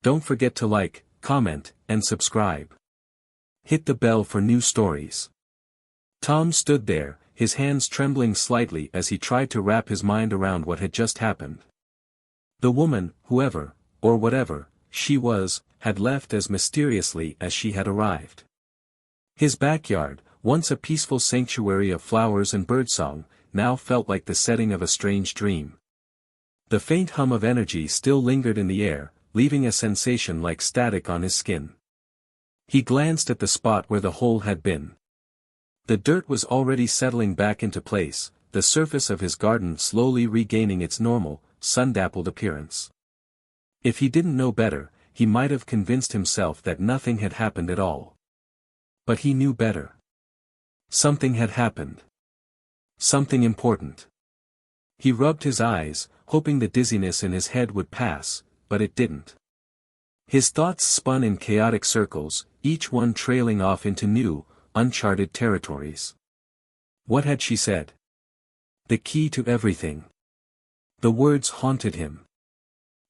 Don't forget to like, comment, and subscribe. Hit the bell for new stories. Tom stood there, his hands trembling slightly as he tried to wrap his mind around what had just happened. The woman, whoever, or whatever, she was, had left as mysteriously as she had arrived. His backyard, once a peaceful sanctuary of flowers and birdsong, now felt like the setting of a strange dream. The faint hum of energy still lingered in the air, leaving a sensation like static on his skin. He glanced at the spot where the hole had been. The dirt was already settling back into place, the surface of his garden slowly regaining its normal, sun-dappled appearance. If he didn't know better, he might have convinced himself that nothing had happened at all. But he knew better. Something had happened. Something important. He rubbed his eyes, hoping the dizziness in his head would pass, but it didn't. His thoughts spun in chaotic circles, each one trailing off into new, uncharted territories. What had she said? The key to everything. The words haunted him.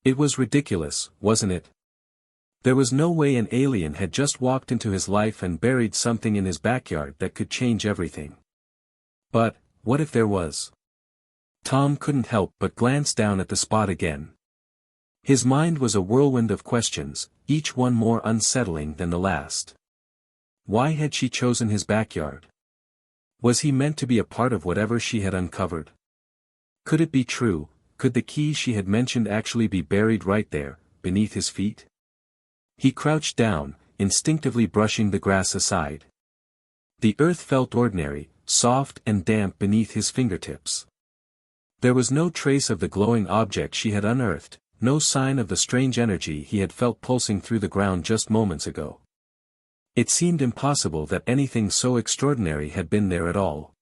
It was ridiculous, wasn't it? There was no way an alien had just walked into his life and buried something in his backyard that could change everything. But, what if there was? Tom couldn't help but glance down at the spot again. His mind was a whirlwind of questions, each one more unsettling than the last. Why had she chosen his backyard? Was he meant to be a part of whatever she had uncovered? Could it be true? Could the key she had mentioned actually be buried right there, beneath his feet? He crouched down, instinctively brushing the grass aside. The earth felt ordinary, soft and damp beneath his fingertips. There was no trace of the glowing object she had unearthed, no sign of the strange energy he had felt pulsing through the ground just moments ago. It seemed impossible that anything so extraordinary had been there at all.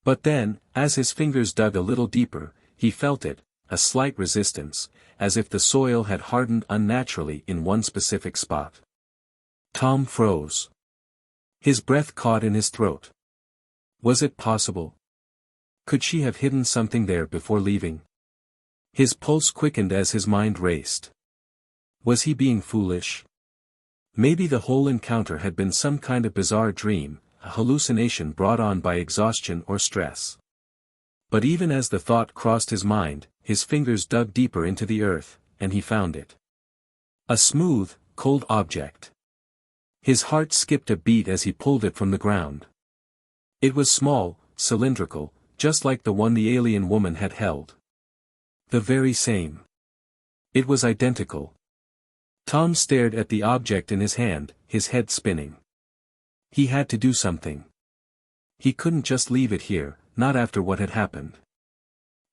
But then, as his fingers dug a little deeper, he felt it, a slight resistance, as if the soil had hardened unnaturally in one specific spot. Tom froze. His breath caught in his throat. Was it possible? Could she have hidden something there before leaving? His pulse quickened as his mind raced. Was he being foolish? Maybe the whole encounter had been some kind of bizarre dream, a hallucination brought on by exhaustion or stress. But even as the thought crossed his mind, his fingers dug deeper into the earth, and he found it. A smooth, cold object. His heart skipped a beat as he pulled it from the ground. It was small, cylindrical, just like the one the alien woman had held. The very same. It was identical. Tom stared at the object in his hand, his head spinning. He had to do something. He couldn't just leave it here, not after what had happened.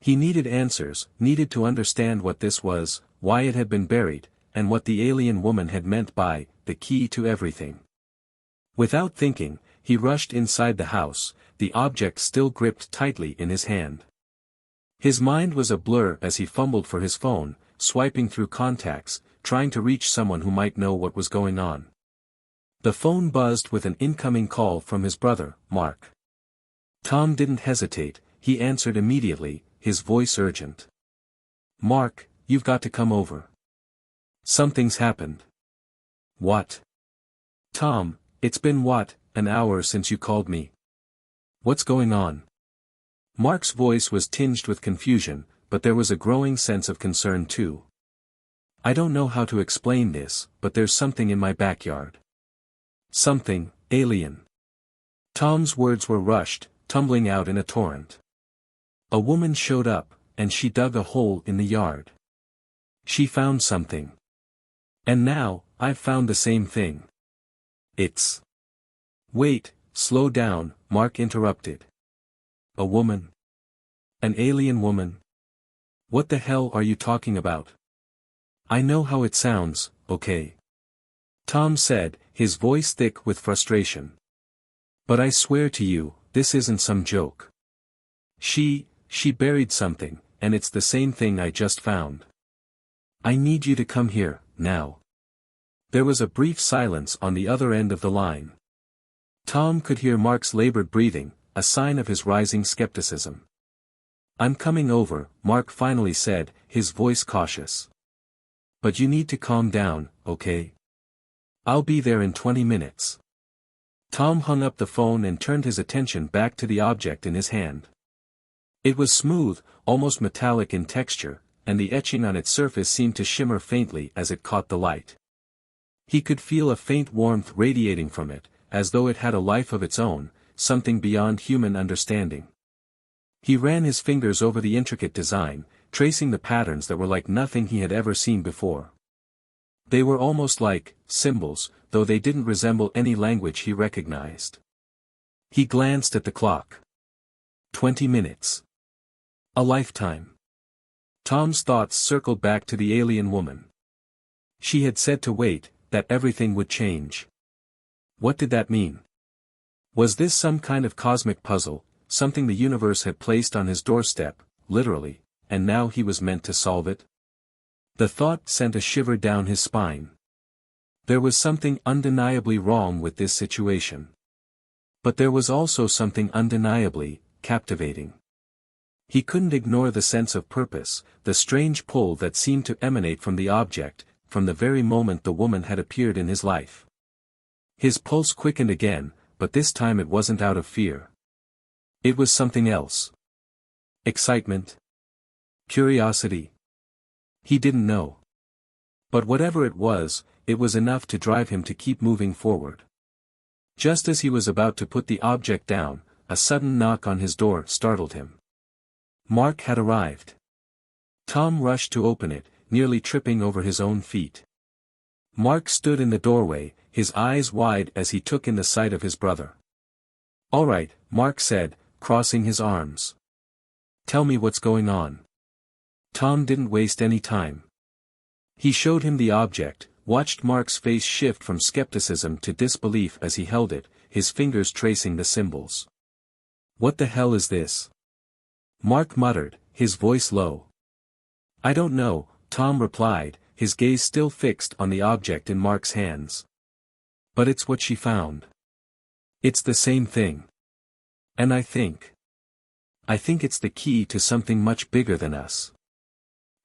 He needed answers, needed to understand what this was, why it had been buried, and what the alien woman had meant by the key to everything. Without thinking, he rushed inside the house, the object still gripped tightly in his hand. His mind was a blur as he fumbled for his phone, swiping through contacts, trying to reach someone who might know what was going on. The phone buzzed with an incoming call from his brother, Mark. Tom didn't hesitate, he answered immediately, his voice urgent. "Mark, you've got to come over. Something's happened." "What?" "Tom, it's been an hour since you called me. What's going on?" Mark's voice was tinged with confusion, but there was a growing sense of concern too. "I don't know how to explain this, but there's something in my backyard." "Something, alien." Tom's words were rushed, tumbling out in a torrent. "A woman showed up, and she dug a hole in the yard. She found something. And now, I've found the same thing. It's—" "Wait, slow down," Mark interrupted. "A woman? An alien woman? What the hell are you talking about?" "I know how it sounds, okay?" Tom said, his voice thick with frustration. "But I swear to you, this isn't some joke. She buried something, and it's the same thing I just found. I need you to come here, now." There was a brief silence on the other end of the line. Tom could hear Mark's labored breathing, a sign of his rising skepticism. "I'm coming over," Mark finally said, his voice cautious. But you need to calm down, okay? I'll be there in 20 minutes. Tom hung up the phone and turned his attention back to the object in his hand. It was smooth, almost metallic in texture, and the etching on its surface seemed to shimmer faintly as it caught the light. He could feel a faint warmth radiating from it, as though it had a life of its own, something beyond human understanding. He ran his fingers over the intricate design, tracing the patterns that were like nothing he had ever seen before. They were almost like symbols, though they didn't resemble any language he recognized. He glanced at the clock. 20 minutes. A lifetime. Tom's thoughts circled back to the alien woman. She had said to wait, that everything would change. What did that mean? Was this some kind of cosmic puzzle, something the universe had placed on his doorstep, literally, and now he was meant to solve it? The thought sent a shiver down his spine. There was something undeniably wrong with this situation. But there was also something undeniably captivating. He couldn't ignore the sense of purpose, the strange pull that seemed to emanate from the object, from the very moment the woman had appeared in his life. His pulse quickened again, but this time it wasn't out of fear. It was something else. Excitement? Curiosity? He didn't know. But whatever it was enough to drive him to keep moving forward. Just as he was about to put the object down, a sudden knock on his door startled him. Mark had arrived. Tom rushed to open it, nearly tripping over his own feet. Mark stood in the doorway, his eyes wide as he took in the sight of his brother. "All right," Mark said, crossing his arms. "Tell me what's going on." Tom didn't waste any time. He showed him the object, watched Mark's face shift from skepticism to disbelief as he held it, his fingers tracing the symbols. "What the hell is this?" Mark muttered, his voice low. "I don't know," Tom replied, his gaze still fixed on the object in Mark's hands. "But it's what she found. It's the same thing. And I think it's the key to something much bigger than us."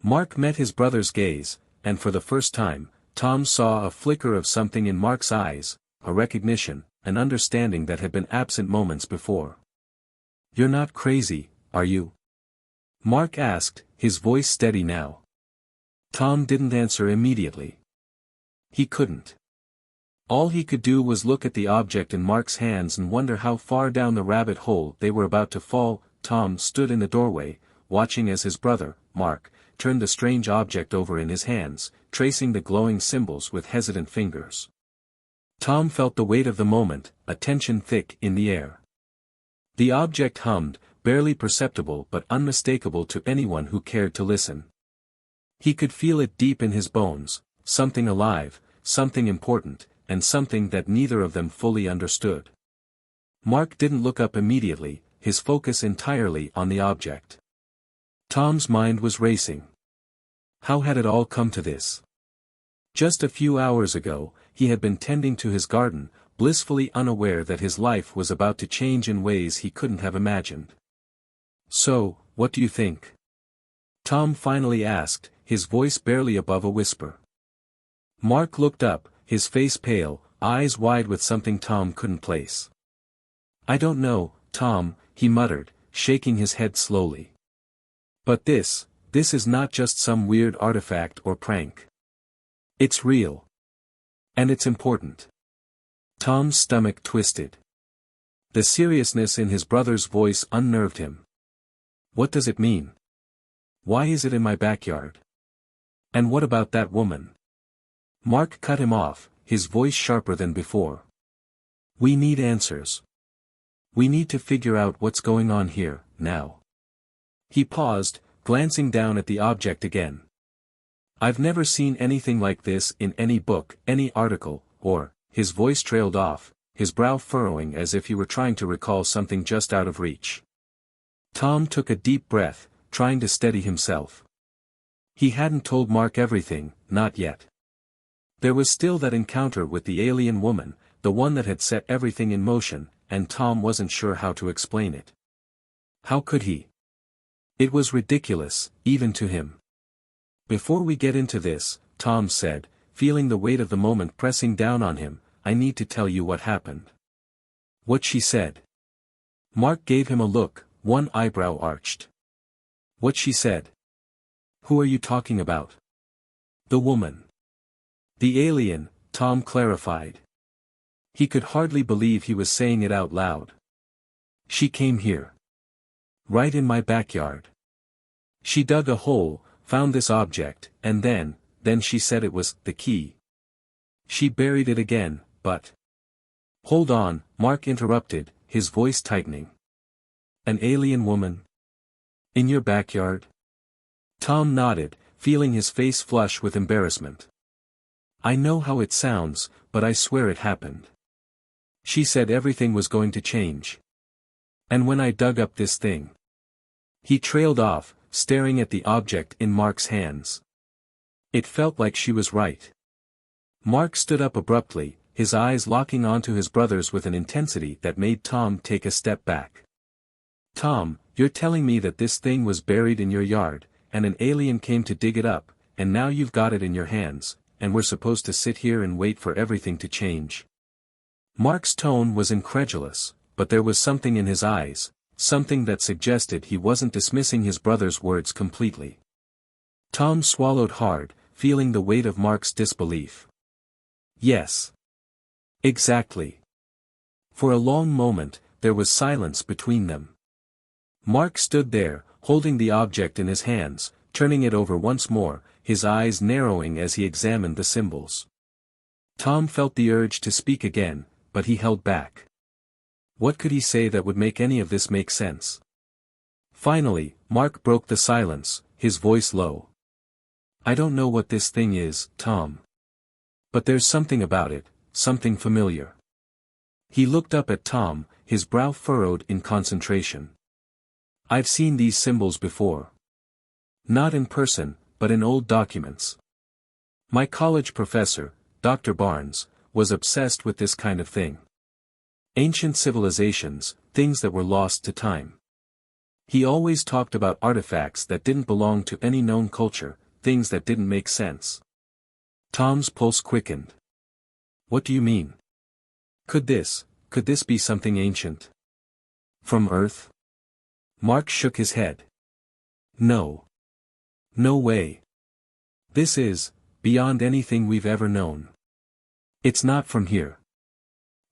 Mark met his brother's gaze, and for the first time, Tom saw a flicker of something in Mark's eyes, a recognition, an understanding that had been absent moments before. "You're not crazy, are you?" Mark asked, his voice steady now. Tom didn't answer immediately. He couldn't. All he could do was look at the object in Mark's hands and wonder how far down the rabbit hole they were about to fall. Tom stood in the doorway, watching as his brother, Mark, turned the strange object over in his hands, tracing the glowing symbols with hesitant fingers. Tom felt the weight of the moment, a tension thick in the air. The object hummed, barely perceptible but unmistakable to anyone who cared to listen. He could feel it deep in his bones, something alive, something important, and something that neither of them fully understood. Mark didn't look up immediately, his focus entirely on the object. Tom's mind was racing. How had it all come to this? Just a few hours ago, he had been tending to his garden, blissfully unaware that his life was about to change in ways he couldn't have imagined. "So, what do you think?" Tom finally asked, his voice barely above a whisper. Mark looked up, his face pale, eyes wide with something Tom couldn't place. "I don't know, Tom," he muttered, shaking his head slowly. "But this is not just some weird artifact or prank. It's real. And it's important." Tom's stomach twisted. The seriousness in his brother's voice unnerved him. "What does it mean? Why is it in my backyard? And what about that woman?" Mark cut him off, his voice sharper than before. "We need answers. We need to figure out what's going on here, now." He paused, glancing down at the object again. "I've never seen anything like this in any book, any article, or," his voice trailed off, his brow furrowing as if he were trying to recall something just out of reach. Tom took a deep breath, trying to steady himself. He hadn't told Mark everything, not yet. There was still that encounter with the alien woman, the one that had set everything in motion, and Tom wasn't sure how to explain it. How could he? It was ridiculous, even to him. "Before we get into this," Tom said, feeling the weight of the moment pressing down on him, "I need to tell you what happened." "What she said?" Mark gave him a look, one eyebrow arched. "What she said?" "Who are you talking about?" "The woman." "The alien," Tom clarified. He could hardly believe he was saying it out loud. "She came here. Right in my backyard. She dug a hole, found this object, and then she said it was the key. She buried it again, but—" "Hold on," Mark interrupted, his voice tightening. "An alien woman? In your backyard?" Tom nodded, feeling his face flush with embarrassment. "I know how it sounds, but I swear it happened. She said everything was going to change. And when I dug up this thing—" He trailed off, staring at the object in Mark's hands. It felt like she was right. Mark stood up abruptly, his eyes locking onto his brother's with an intensity that made Tom take a step back. "Tom, you're telling me that this thing was buried in your yard, and an alien came to dig it up, and now you've got it in your hands, and we're supposed to sit here and wait for everything to change?" Mark's tone was incredulous, but there was something in his eyes, something that suggested he wasn't dismissing his brother's words completely. Tom swallowed hard, feeling the weight of Mark's disbelief. "Yes. Exactly." For a long moment, there was silence between them. Mark stood there, holding the object in his hands, turning it over once more, his eyes narrowing as he examined the symbols. Tom felt the urge to speak again, but he held back. What could he say that would make any of this make sense? Finally, Mark broke the silence, his voice low. "I don't know what this thing is, Tom. But there's something about it, something familiar." He looked up at Tom, his brow furrowed in concentration. "I've seen these symbols before. Not in person, but in old documents. My college professor, Dr. Barnes, was obsessed with this kind of thing. Ancient civilizations, things that were lost to time. He always talked about artifacts that didn't belong to any known culture, things that didn't make sense." Tom's pulse quickened. "What do you mean? Could this be something ancient? From Earth?" Mark shook his head. "No. No way. This is beyond anything we've ever known. It's not from here."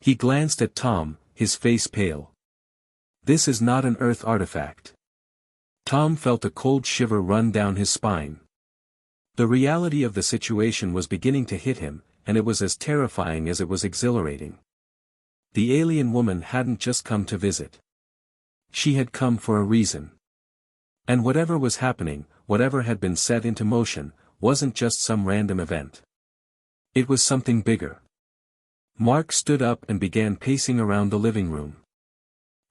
He glanced at Tom, his face pale. "This is not an Earth artifact." Tom felt a cold shiver run down his spine. The reality of the situation was beginning to hit him, and it was as terrifying as it was exhilarating. The alien woman hadn't just come to visit. She had come for a reason. And whatever was happening, whatever had been set into motion, wasn't just some random event. It was something bigger. Mark stood up and began pacing around the living room.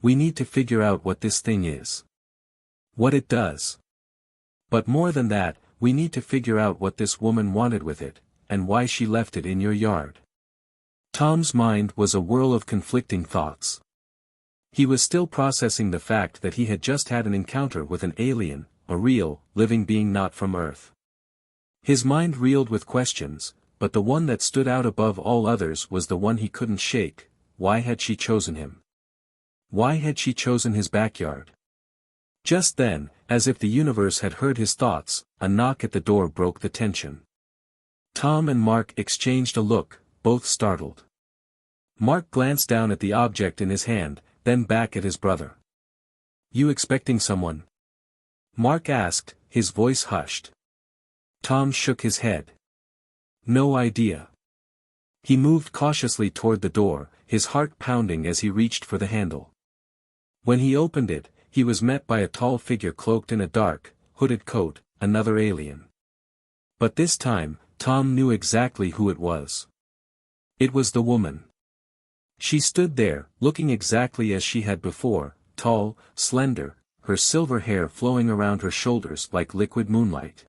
"We need to figure out what this thing is. What it does. But more than that, we need to figure out what this woman wanted with it, and why she left it in your yard." Tom's mind was a whirl of conflicting thoughts. He was still processing the fact that he had just had an encounter with an alien, a real, living being not from Earth. His mind reeled with questions, but the one that stood out above all others was the one he couldn't shake. Why had she chosen him? Why had she chosen his backyard? Just then, as if the universe had heard his thoughts, a knock at the door broke the tension. Tom and Mark exchanged a look, both startled. Mark glanced down at the object in his hand, then back at his brother. "You expecting someone?" Mark asked, his voice hushed. Tom shook his head. "No idea." He moved cautiously toward the door, his heart pounding as he reached for the handle. When he opened it, he was met by a tall figure cloaked in a dark, hooded coat, another alien. But this time, Tom knew exactly who it was. It was the woman. She stood there, looking exactly as she had before, tall, slender, her silver hair flowing around her shoulders like liquid moonlight.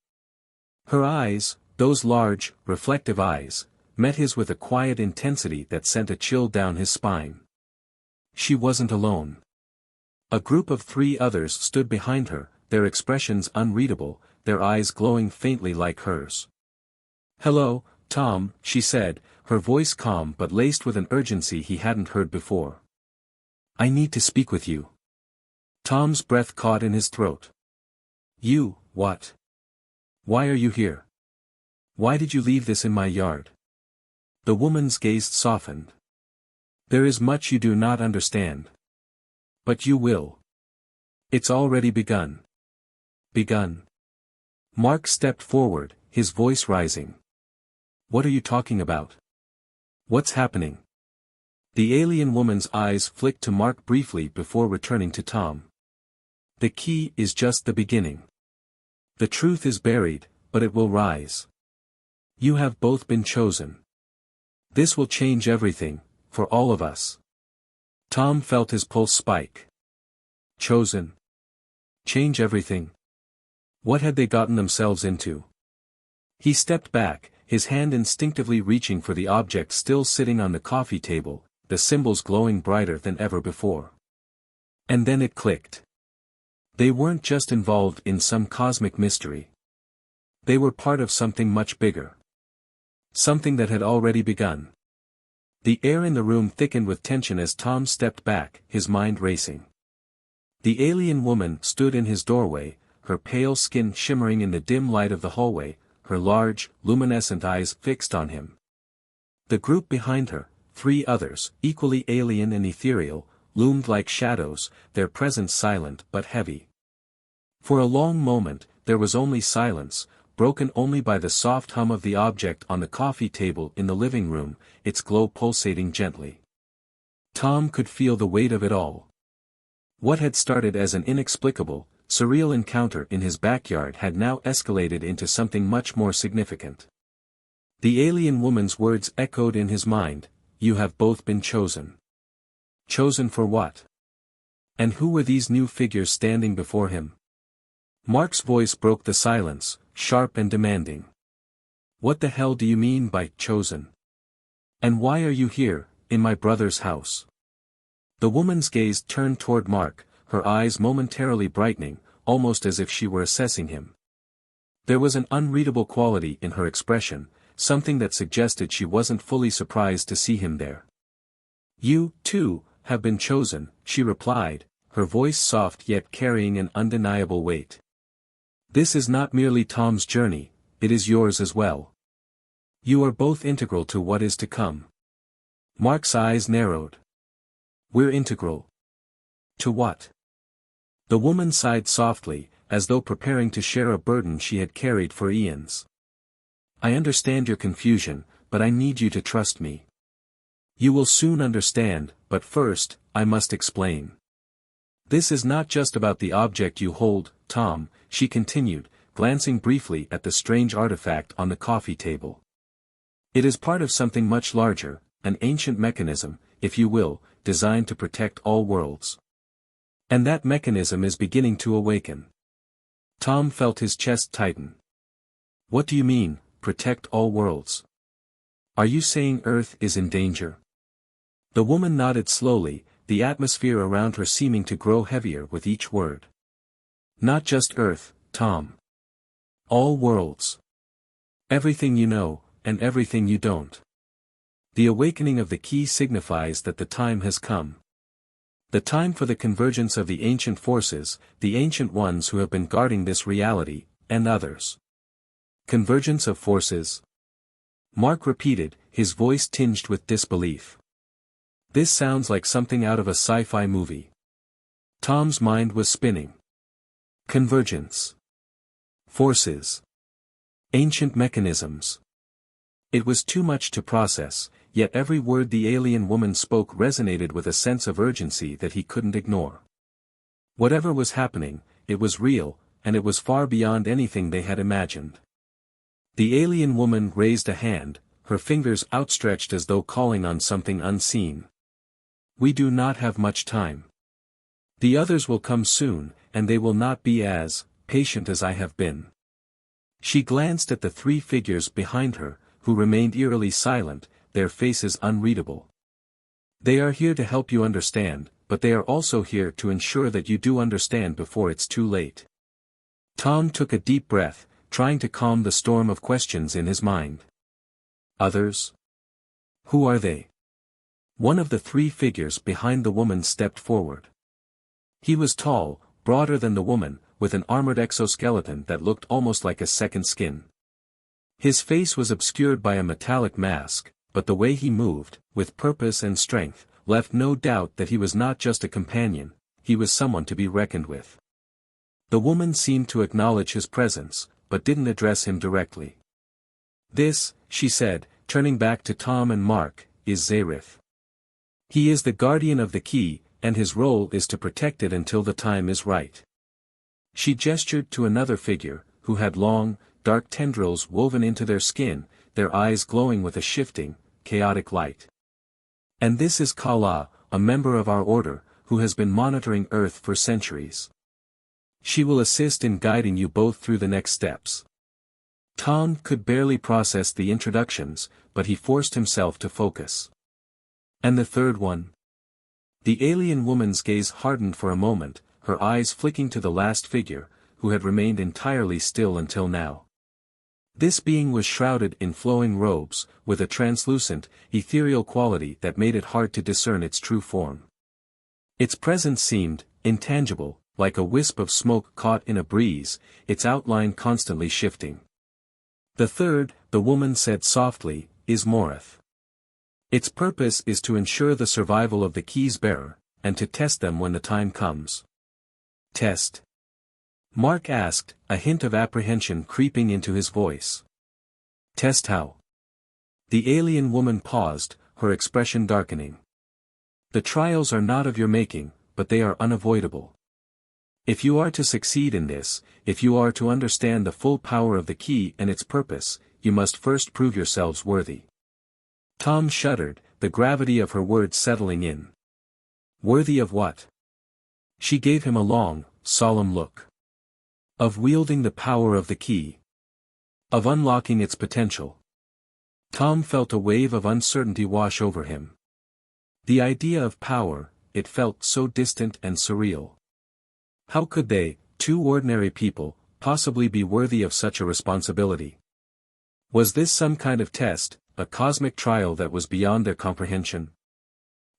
Her eyes, those large, reflective eyes, met his with a quiet intensity that sent a chill down his spine. She wasn't alone. A group of 3 others stood behind her, their expressions unreadable, their eyes glowing faintly like hers. "Hello, Tom," she said, her voice calm but laced with an urgency he hadn't heard before. "I need to speak with you." Tom's breath caught in his throat. "You, what? Why are you here? Why did you leave this in my yard?" The woman's gaze softened. "There is much you do not understand. But you will. It's already begun." "Begun?" Mark stepped forward, his voice rising. "What are you talking about? What's happening?" The alien woman's eyes flicked to Mark briefly before returning to Tom. "The key is just the beginning. The truth is buried, but it will rise. You have both been chosen. This will change everything, for all of us." Tom felt his pulse spike. Chosen? Change everything? What had they gotten themselves into? He stepped back, his hand instinctively reaching for the object still sitting on the coffee table, the symbols glowing brighter than ever before. And then it clicked. They weren't just involved in some cosmic mystery. They were part of something much bigger. Something that had already begun. The air in the room thickened with tension as Tom stepped back, his mind racing. The alien woman stood in his doorway, her pale skin shimmering in the dim light of the hallway, her large, luminescent eyes fixed on him. The group behind her, 3 others, equally alien and ethereal, loomed like shadows, their presence silent but heavy. For a long moment, there was only silence, broken only by the soft hum of the object on the coffee table in the living room, its glow pulsating gently. Tom could feel the weight of it all. What had started as an inexplicable, surreal encounter in his backyard had now escalated into something much more significant. The alien woman's words echoed in his mind, "You have both been chosen." Chosen for what? And who were these new figures standing before him? Mark's voice broke the silence, sharp and demanding. "What the hell do you mean by chosen? And why are you here, in my brother's house?" The woman's gaze turned toward Mark, her eyes momentarily brightening, almost as if she were assessing him. There was an unreadable quality in her expression, something that suggested she wasn't fully surprised to see him there. "You, too, have been chosen," she replied, her voice soft yet carrying an undeniable weight. "This is not merely Tom's journey, it is yours as well. You are both integral to what is to come." Mark's eyes narrowed. "We're integral. To what?" The woman sighed softly, as though preparing to share a burden she had carried for eons. "I understand your confusion, but I need you to trust me. You will soon understand, but first, I must explain. This is not just about the object you hold, Tom," she continued, glancing briefly at the strange artifact on the coffee table. "It is part of something much larger, an ancient mechanism, if you will, designed to protect all worlds. And that mechanism is beginning to awaken." Tom felt his chest tighten. "What do you mean, protect all worlds? Are you saying Earth is in danger?" The woman nodded slowly, the atmosphere around her seeming to grow heavier with each word. "Not just Earth, Tom. All worlds. Everything you know, and everything you don't. The awakening of the key signifies that the time has come. The time for the convergence of the ancient forces, the ancient ones who have been guarding this reality, and others." "Convergence of forces?" Mark repeated, his voice tinged with disbelief. "This sounds like something out of a sci-fi movie." Tom's mind was spinning. Convergence. Forces. Ancient mechanisms. It was too much to process, yet every word the alien woman spoke resonated with a sense of urgency that he couldn't ignore. Whatever was happening, it was real, and it was far beyond anything they had imagined. The alien woman raised a hand, her fingers outstretched as though calling on something unseen. "We do not have much time. The others will come soon, and they will not be as patient as I have been." She glanced at the 3 figures behind her, who remained eerily silent, their faces unreadable. "They are here to help you understand, but they are also here to ensure that you do understand before it's too late." Tom took a deep breath, trying to calm the storm of questions in his mind. Others? Who are they? One of the three figures behind the woman stepped forward. He was tall, broader than the woman, with an armored exoskeleton that looked almost like a second skin. His face was obscured by a metallic mask, but the way he moved, with purpose and strength, left no doubt that he was not just a companion, he was someone to be reckoned with. The woman seemed to acknowledge his presence, but didn't address him directly. "This," she said, turning back to Tom and Mark, "is Zareth. He is the guardian of the key, and his role is to protect it until the time is right." She gestured to another figure, who had long, dark tendrils woven into their skin, their eyes glowing with a shifting, chaotic light. "And this is Kala, a member of our order, who has been monitoring Earth for centuries. She will assist in guiding you both through the next steps." Tom could barely process the introductions, but he forced himself to focus. "And the third one?" The alien woman's gaze hardened for a moment, her eyes flicking to the last figure, who had remained entirely still until now. This being was shrouded in flowing robes, with a translucent, ethereal quality that made it hard to discern its true form. Its presence seemed intangible, like a wisp of smoke caught in a breeze, its outline constantly shifting. "The third," the woman said softly, "is Morith. Its purpose is to ensure the survival of the key's bearer, and to test them when the time comes." "Test?" Mark asked, a hint of apprehension creeping into his voice. "Test how?" The alien woman paused, her expression darkening. "The trials are not of your making, but they are unavoidable. If you are to succeed in this, if you are to understand the full power of the key and its purpose, you must first prove yourselves worthy." Tom shuddered, the gravity of her words settling in. "Worthy of what?" She gave him a long, solemn look. "Of wielding the power of the key. Of unlocking its potential." Tom felt a wave of uncertainty wash over him. The idea of power, it felt so distant and surreal. How could they, two ordinary people, possibly be worthy of such a responsibility? Was this some kind of test, a cosmic trial that was beyond their comprehension?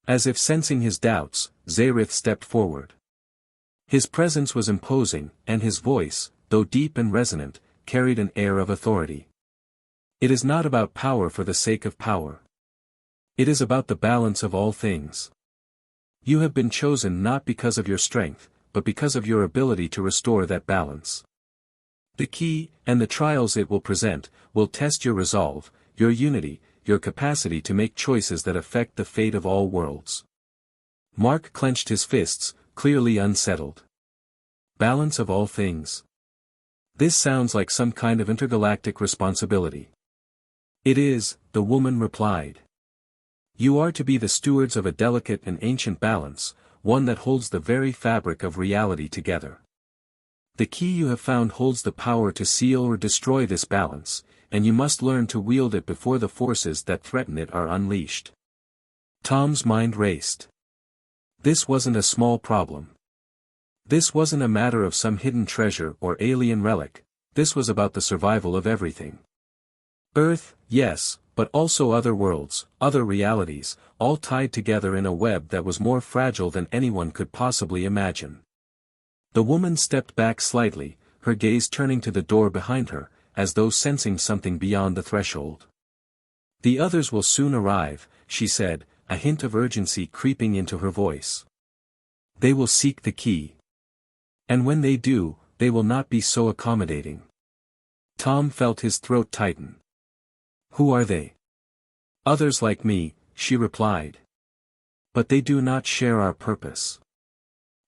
As if sensing his doubts, Zareth stepped forward. His presence was imposing, and his voice, though deep and resonant, carried an air of authority. "It is not about power for the sake of power. It is about the balance of all things. You have been chosen not because of your strength, but because of your ability to restore that balance. The key, and the trials it will present, will test your resolve, your unity, your capacity to make choices that affect the fate of all worlds." Mark clenched his fists, clearly unsettled. Balance of all things. This sounds like some kind of intergalactic responsibility. "It is," the woman replied. "You are to be the stewards of a delicate and ancient balance, one that holds the very fabric of reality together. The key you have found holds the power to seal or destroy this balance, and you must learn to wield it before the forces that threaten it are unleashed." Tom's mind raced. This wasn't a small problem. This wasn't a matter of some hidden treasure or alien relic, this was about the survival of everything. Earth, yes, but also other worlds, other realities, all tied together in a web that was more fragile than anyone could possibly imagine. The woman stepped back slightly, her gaze turning to the door behind her, as though sensing something beyond the threshold. "The others will soon arrive," she said, a hint of urgency creeping into her voice. "They will seek the key. And when they do, they will not be so accommodating." Tom felt his throat tighten. "Who are they?" "Others like me," she replied. "But they do not share our purpose.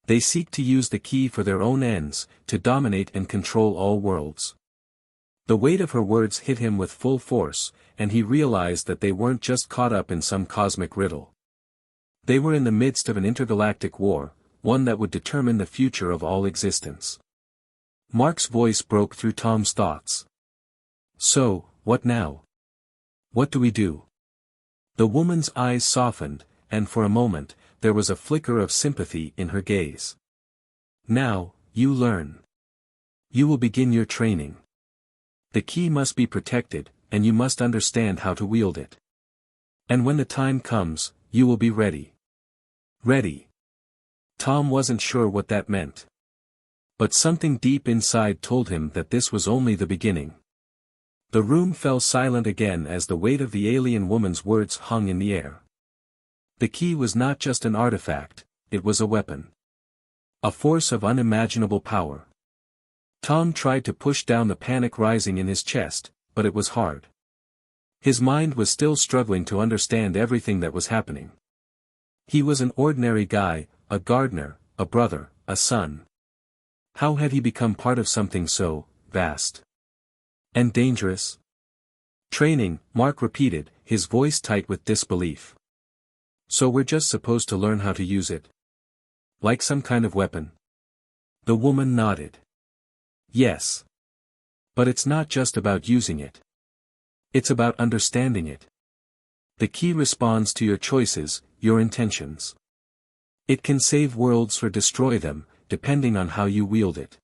They seek to use the key for their own ends, to dominate and control all worlds." The weight of her words hit him with full force, and he realized that they weren't just caught up in some cosmic riddle. They were in the midst of an intergalactic war, one that would determine the future of all existence. Mark's voice broke through Tom's thoughts. "So, what now? What do we do?" The woman's eyes softened, and for a moment, there was a flicker of sympathy in her gaze. "Now, you learn. You will begin your training. The key must be protected, and you must understand how to wield it. And when the time comes, you will be ready. Ready. Tom wasn't sure what that meant. But something deep inside told him that this was only the beginning. The room fell silent again as the weight of the alien woman's words hung in the air. The key was not just an artifact, it was a weapon. A force of unimaginable power. Tom tried to push down the panic rising in his chest, but it was hard. His mind was still struggling to understand everything that was happening. He was an ordinary guy, a gardener, a brother, a son. How had he become part of something so vast and dangerous? Training, Mark repeated, his voice tight with disbelief. So we're just supposed to learn how to use it? Like some kind of weapon? The woman nodded. Yes. But it's not just about using it. It's about understanding it. The key responds to your choices, your intentions. It can save worlds or destroy them, depending on how you wield it.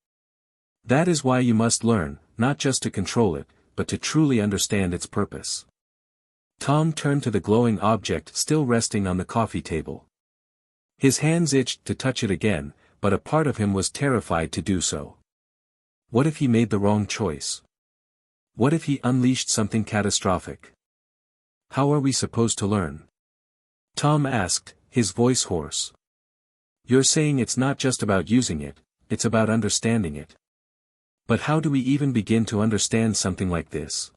That is why you must learn, not just to control it, but to truly understand its purpose. Tom turned to the glowing object still resting on the coffee table. His hands itched to touch it again, but a part of him was terrified to do so. What if he made the wrong choice? What if he unleashed something catastrophic? How are we supposed to learn? Tom asked, his voice hoarse. You're saying it's not just about using it, it's about understanding it. But how do we even begin to understand something like this?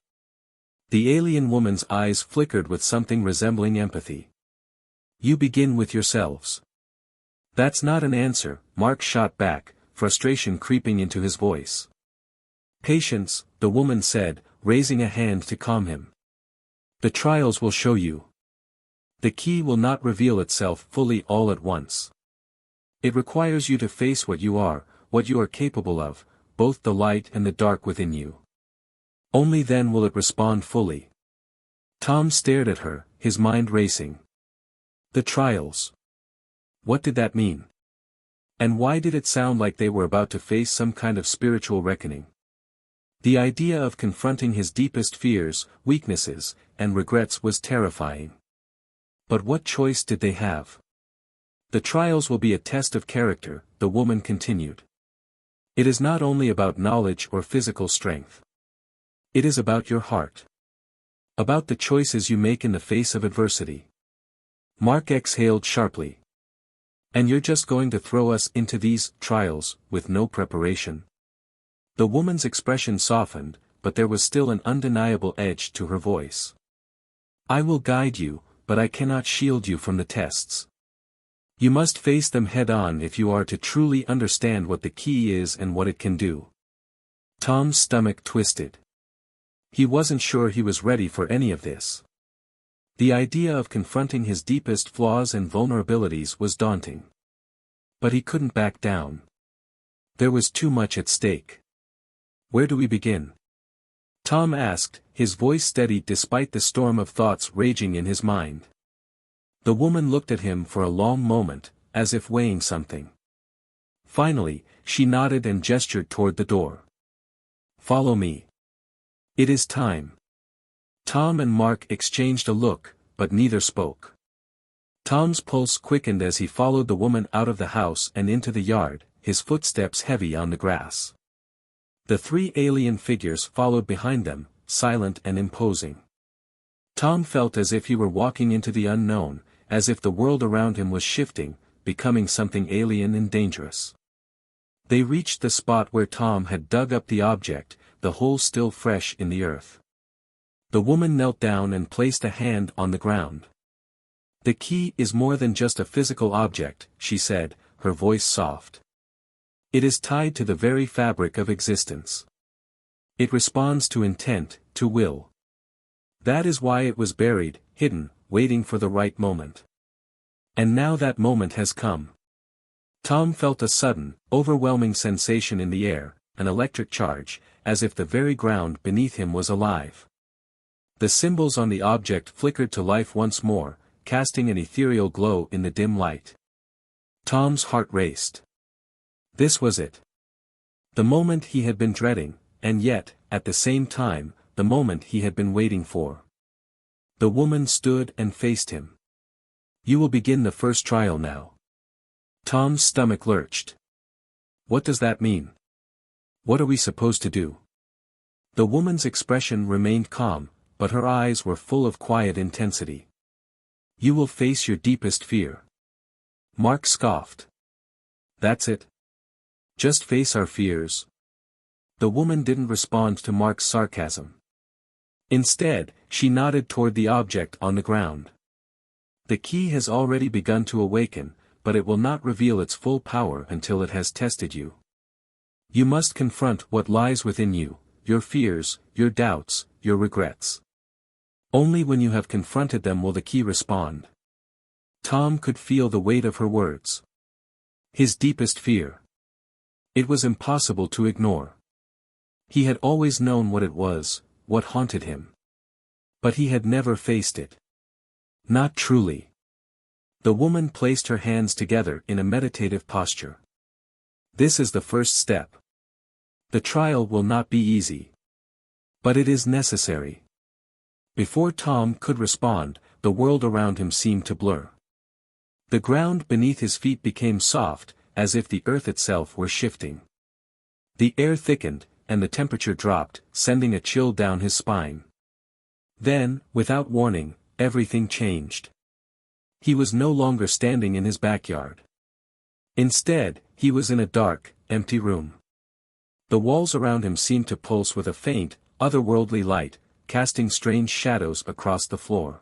The alien woman's eyes flickered with something resembling empathy. You begin with yourselves. That's not an answer, Mark shot back, frustration creeping into his voice. Patience, the woman said, raising a hand to calm him. The trials will show you. The key will not reveal itself fully all at once. It requires you to face what you are capable of, both the light and the dark within you. Only then will it respond fully. Tom stared at her, his mind racing. The trials. What did that mean? And why did it sound like they were about to face some kind of spiritual reckoning? The idea of confronting his deepest fears, weaknesses, and regrets was terrifying. But what choice did they have? The trials will be a test of character, the woman continued. It is not only about knowledge or physical strength. It is about your heart. About the choices you make in the face of adversity. Mark exhaled sharply. And you're just going to throw us into these trials, with no preparation? The woman's expression softened, but there was still an undeniable edge to her voice. I will guide you, but I cannot shield you from the tests. You must face them head-on if you are to truly understand what the key is and what it can do. Tom's stomach twisted. He wasn't sure he was ready for any of this. The idea of confronting his deepest flaws and vulnerabilities was daunting. But he couldn't back down. There was too much at stake. Where do we begin? Tom asked, his voice steady despite the storm of thoughts raging in his mind. The woman looked at him for a long moment, as if weighing something. Finally, she nodded and gestured toward the door. Follow me. It is time. Tom and Mark exchanged a look, but neither spoke. Tom's pulse quickened as he followed the woman out of the house and into the yard, his footsteps heavy on the grass. The three alien figures followed behind them, silent and imposing. Tom felt as if he were walking into the unknown, as if the world around him was shifting, becoming something alien and dangerous. They reached the spot where Tom had dug up the object, the hole still fresh in the earth. The woman knelt down and placed a hand on the ground. The key is more than just a physical object, she said, her voice soft. It is tied to the very fabric of existence. It responds to intent, to will. That is why it was buried, hidden, waiting for the right moment. And now that moment has come. Tom felt a sudden, overwhelming sensation in the air, an electric charge, as if the very ground beneath him was alive. The symbols on the object flickered to life once more, casting an ethereal glow in the dim light. Tom's heart raced. This was it. The moment he had been dreading, and yet, at the same time, the moment he had been waiting for. The woman stood and faced him. "You will begin the first trial now." Tom's stomach lurched. "What does that mean? What are we supposed to do?" The woman's expression remained calm, but her eyes were full of quiet intensity. "You will face your deepest fear." Mark scoffed. "That's it? Just face our fears?" The woman didn't respond to Mark's sarcasm. Instead, she nodded toward the object on the ground. "The key has already begun to awaken, but it will not reveal its full power until it has tested you. You must confront what lies within you, your fears, your doubts, your regrets. Only when you have confronted them will the key respond." Tom could feel the weight of her words. His deepest fear. It was impossible to ignore. He had always known what it was, what haunted him. But he had never faced it. Not truly. The woman placed her hands together in a meditative posture. "This is the first step. The trial will not be easy. But it is necessary." Before Tom could respond, the world around him seemed to blur. The ground beneath his feet became soft, as if the earth itself were shifting. The air thickened, and the temperature dropped, sending a chill down his spine. Then, without warning, everything changed. He was no longer standing in his backyard. Instead, he was in a dark, empty room. The walls around him seemed to pulse with a faint, otherworldly light, casting strange shadows across the floor.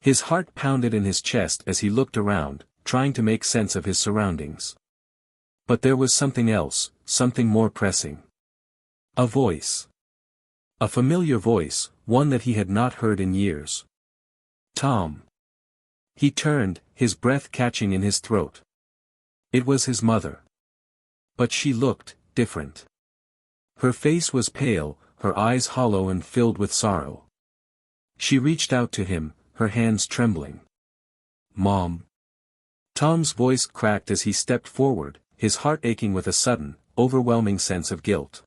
His heart pounded in his chest as he looked around, trying to make sense of his surroundings. But there was something else, something more pressing. A voice. A familiar voice, one that he had not heard in years. "Tom." He turned, his breath catching in his throat. It was his mother. But she looked different. Her face was pale, her eyes hollow and filled with sorrow. She reached out to him, her hands trembling. "Mom." Tom's voice cracked as he stepped forward, his heart aching with a sudden, overwhelming sense of guilt.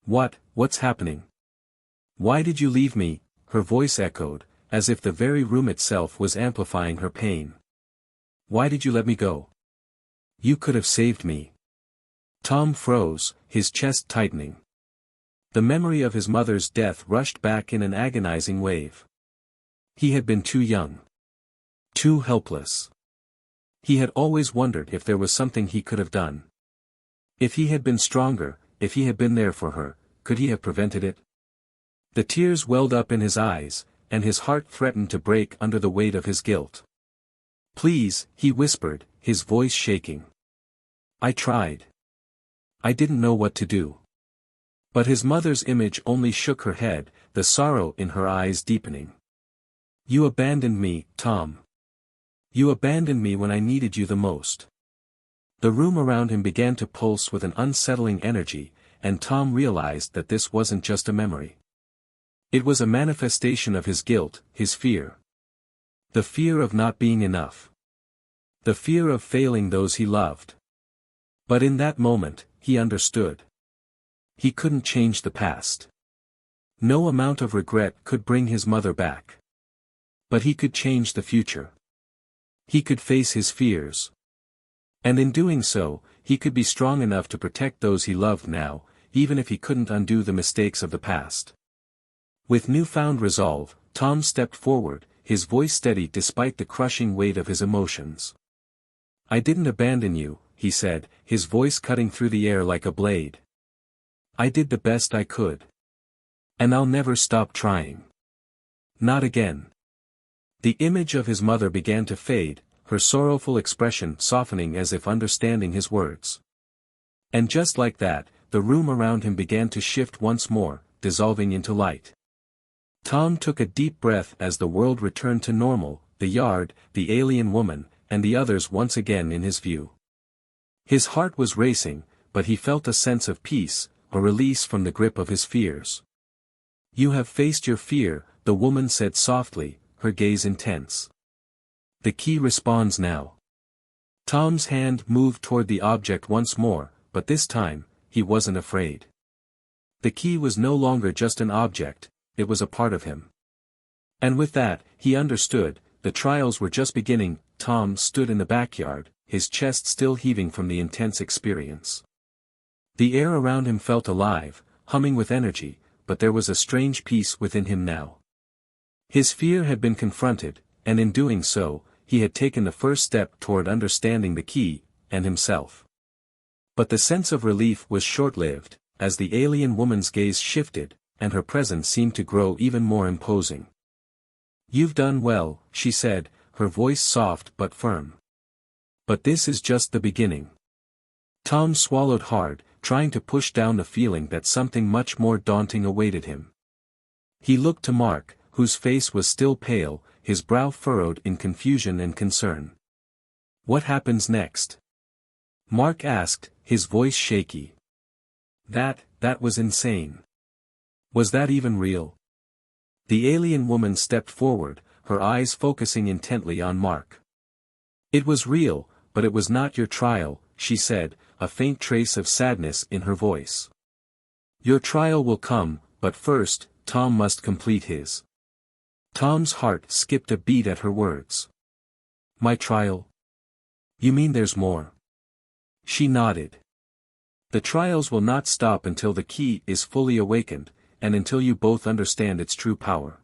What's happening? Why did you leave me?" Her voice echoed, as if the very room itself was amplifying her pain. "Why did you let me go? You could have saved me." Tom froze, his chest tightening. The memory of his mother's death rushed back in an agonizing wave. He had been too young. Too helpless. He had always wondered if there was something he could have done. If he had been stronger, if he had been there for her, could he have prevented it? The tears welled up in his eyes, and his heart threatened to break under the weight of his guilt. "Please," he whispered, his voice shaking. "I tried. I didn't know what to do." But his mother's image only shook her head, the sorrow in her eyes deepening. "You abandoned me, Tom. You abandoned me when I needed you the most." The room around him began to pulse with an unsettling energy, and Tom realized that this wasn't just a memory. It was a manifestation of his guilt, his fear. The fear of not being enough. The fear of failing those he loved. But in that moment, he understood. He couldn't change the past. No amount of regret could bring his mother back. But he could change the future. He could face his fears. And in doing so, he could be strong enough to protect those he loved now, even if he couldn't undo the mistakes of the past. With newfound resolve, Tom stepped forward, his voice steady despite the crushing weight of his emotions. "I didn't abandon you," he said, his voice cutting through the air like a blade. "I did the best I could. And I'll never stop trying. Not again." The image of his mother began to fade, her sorrowful expression softening as if understanding his words. And just like that, the room around him began to shift once more, dissolving into light. Tom took a deep breath as the world returned to normal, the yard, the alien woman, and the others once again in his view. His heart was racing, but he felt a sense of peace, a release from the grip of his fears. "You have faced your fear," the woman said softly, her gaze intense. "The key responds now." Tom's hand moved toward the object once more, but this time, he wasn't afraid. The key was no longer just an object, it was a part of him. And with that, he understood, the trials were just beginning. Tom stood in the backyard, his chest still heaving from the intense experience. The air around him felt alive, humming with energy, but there was a strange peace within him now. His fear had been confronted, and in doing so, he had taken the first step toward understanding the key, and himself. But the sense of relief was short-lived, as the alien woman's gaze shifted, and her presence seemed to grow even more imposing. "You've done well," she said, her voice soft but firm. "But this is just the beginning." Tom swallowed hard, trying to push down the feeling that something much more daunting awaited him. He looked to Mark, whose face was still pale, his brow furrowed in confusion and concern. "What happens next?" Mark asked, his voice shaky. That was insane. Was that even real?" The alien woman stepped forward, her eyes focusing intently on Mark. "It was real, but it was not your trial," she said, a faint trace of sadness in her voice. "Your trial will come, but first, Tom must complete his." Tom's heart skipped a beat at her words. "My trial? You mean there's more?" She nodded. "The trials will not stop until the key is fully awakened, and until you both understand its true power.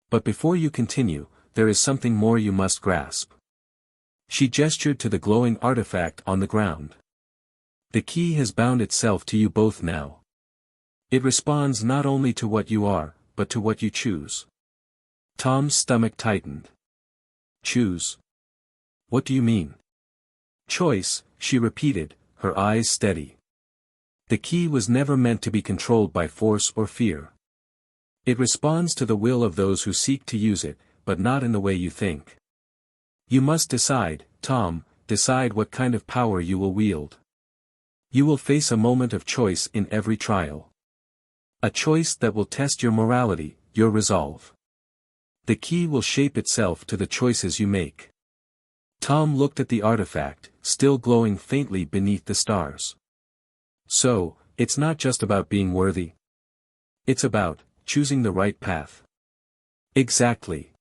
But before you continue, there is something more you must grasp." She gestured to the glowing artifact on the ground. "The key has bound itself to you both now. It responds not only to what you are, but to what you choose." Tom's stomach tightened. "Choose? What do you mean?" "Choice," she repeated, her eyes steady. "The key was never meant to be controlled by force or fear. It responds to the will of those who seek to use it, but not in the way you think. You must decide, Tom, decide what kind of power you will wield. You will face a moment of choice in every trial. A choice that will test your morality, your resolve. The key will shape itself to the choices you make." Tom looked at the artifact, still glowing faintly beneath the stars. "So, it's not just about being worthy. It's about choosing the right path." "Exactly."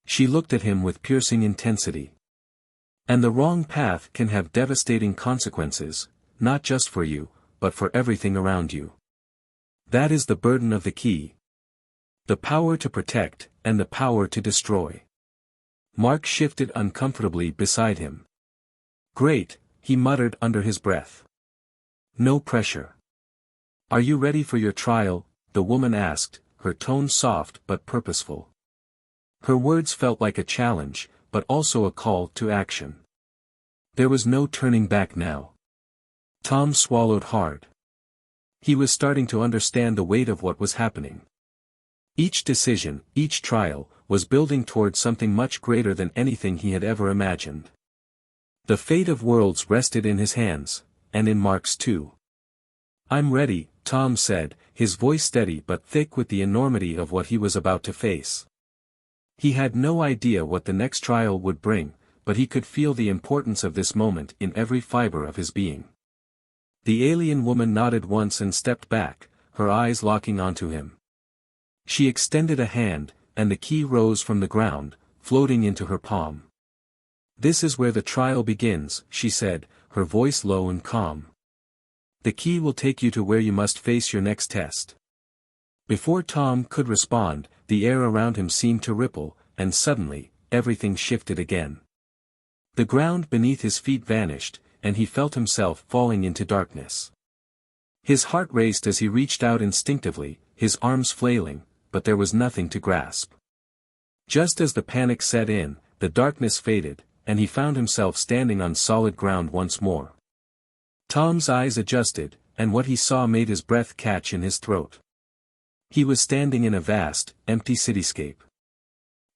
She looked at him with piercing intensity. "And the wrong path can have devastating consequences, not just for you, but for everything around you. That is the burden of the key. The power to protect, and the power to destroy." Mark shifted uncomfortably beside him. "Great," he muttered under his breath. "No pressure." "Are you ready for your trial?" the woman asked, her tone soft but purposeful. Her words felt like a challenge, but also a call to action. There was no turning back now. Tom swallowed hard. He was starting to understand the weight of what was happening. Each decision, each trial, was building toward something much greater than anything he had ever imagined. The fate of worlds rested in his hands, and in Mark's too. "I'm ready," Tom said, his voice steady but thick with the enormity of what he was about to face. He had no idea what the next trial would bring, but he could feel the importance of this moment in every fiber of his being. The alien woman nodded once and stepped back, her eyes locking onto him. She extended a hand, and the key rose from the ground, floating into her palm. "This is where the trial begins," she said, her voice low and calm. "The key will take you to where you must face your next test." Before Tom could respond, the air around him seemed to ripple, and suddenly, everything shifted again. The ground beneath his feet vanished, and he felt himself falling into darkness. His heart raced as he reached out instinctively, his arms flailing, but there was nothing to grasp. Just as the panic set in, the darkness faded, and he found himself standing on solid ground once more. Tom's eyes adjusted, and what he saw made his breath catch in his throat. He was standing in a vast, empty cityscape.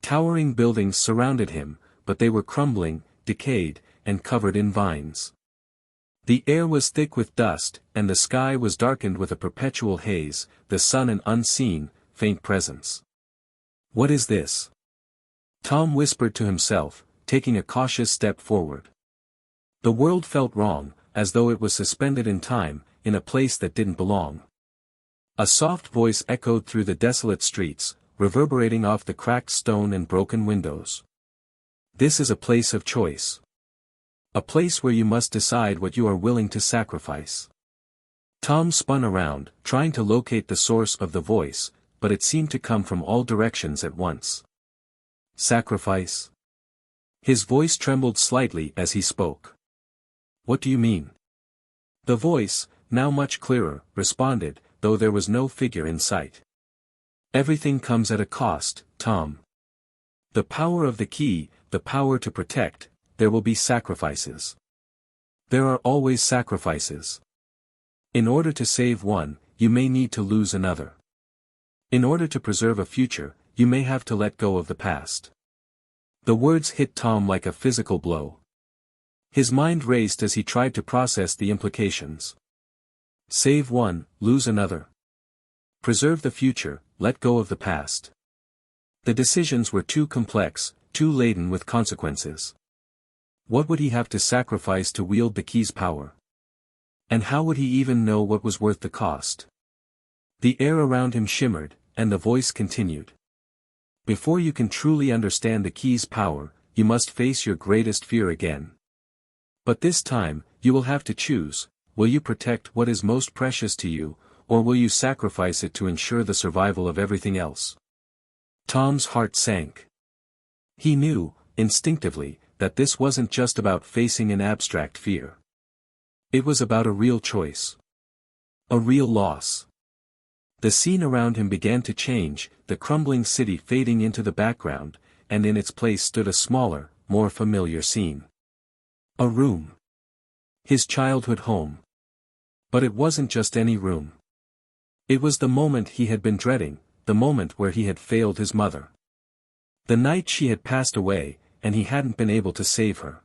Towering buildings surrounded him, but they were crumbling, decayed, and covered in vines. The air was thick with dust, and the sky was darkened with a perpetual haze, the sun an unseen, faint presence. "What is this?" Tom whispered to himself, taking a cautious step forward. The world felt wrong, as though it was suspended in time, in a place that didn't belong. A soft voice echoed through the desolate streets, reverberating off the cracked stone and broken windows. This is a place of choice. A place where you must decide what you are willing to sacrifice. Tom spun around, trying to locate the source of the voice, but it seemed to come from all directions at once. Sacrifice? His voice trembled slightly as he spoke. What do you mean? The voice, now much clearer, responded, though there was no figure in sight. Everything comes at a cost, Tom. The power of the key, the power to protect, there will be sacrifices. There are always sacrifices. In order to save one, you may need to lose another. In order to preserve a future, you may have to let go of the past. The words hit Tom like a physical blow. His mind raced as he tried to process the implications. Save one, lose another. Preserve the future, let go of the past. The decisions were too complex, too laden with consequences. What would he have to sacrifice to wield the key's power? And how would he even know what was worth the cost? The air around him shimmered, and the voice continued. Before you can truly understand the key's power, you must face your greatest fear again. But this time, you will have to choose, will you protect what is most precious to you, or will you sacrifice it to ensure the survival of everything else? Tom's heart sank. He knew, instinctively, that this wasn't just about facing an abstract fear. It was about a real choice. A real loss. The scene around him began to change, the crumbling city fading into the background, and in its place stood a smaller, more familiar scene. A room. His childhood home. But it wasn't just any room. It was the moment he had been dreading, the moment where he had failed his mother. The night she had passed away, and he hadn't been able to save her.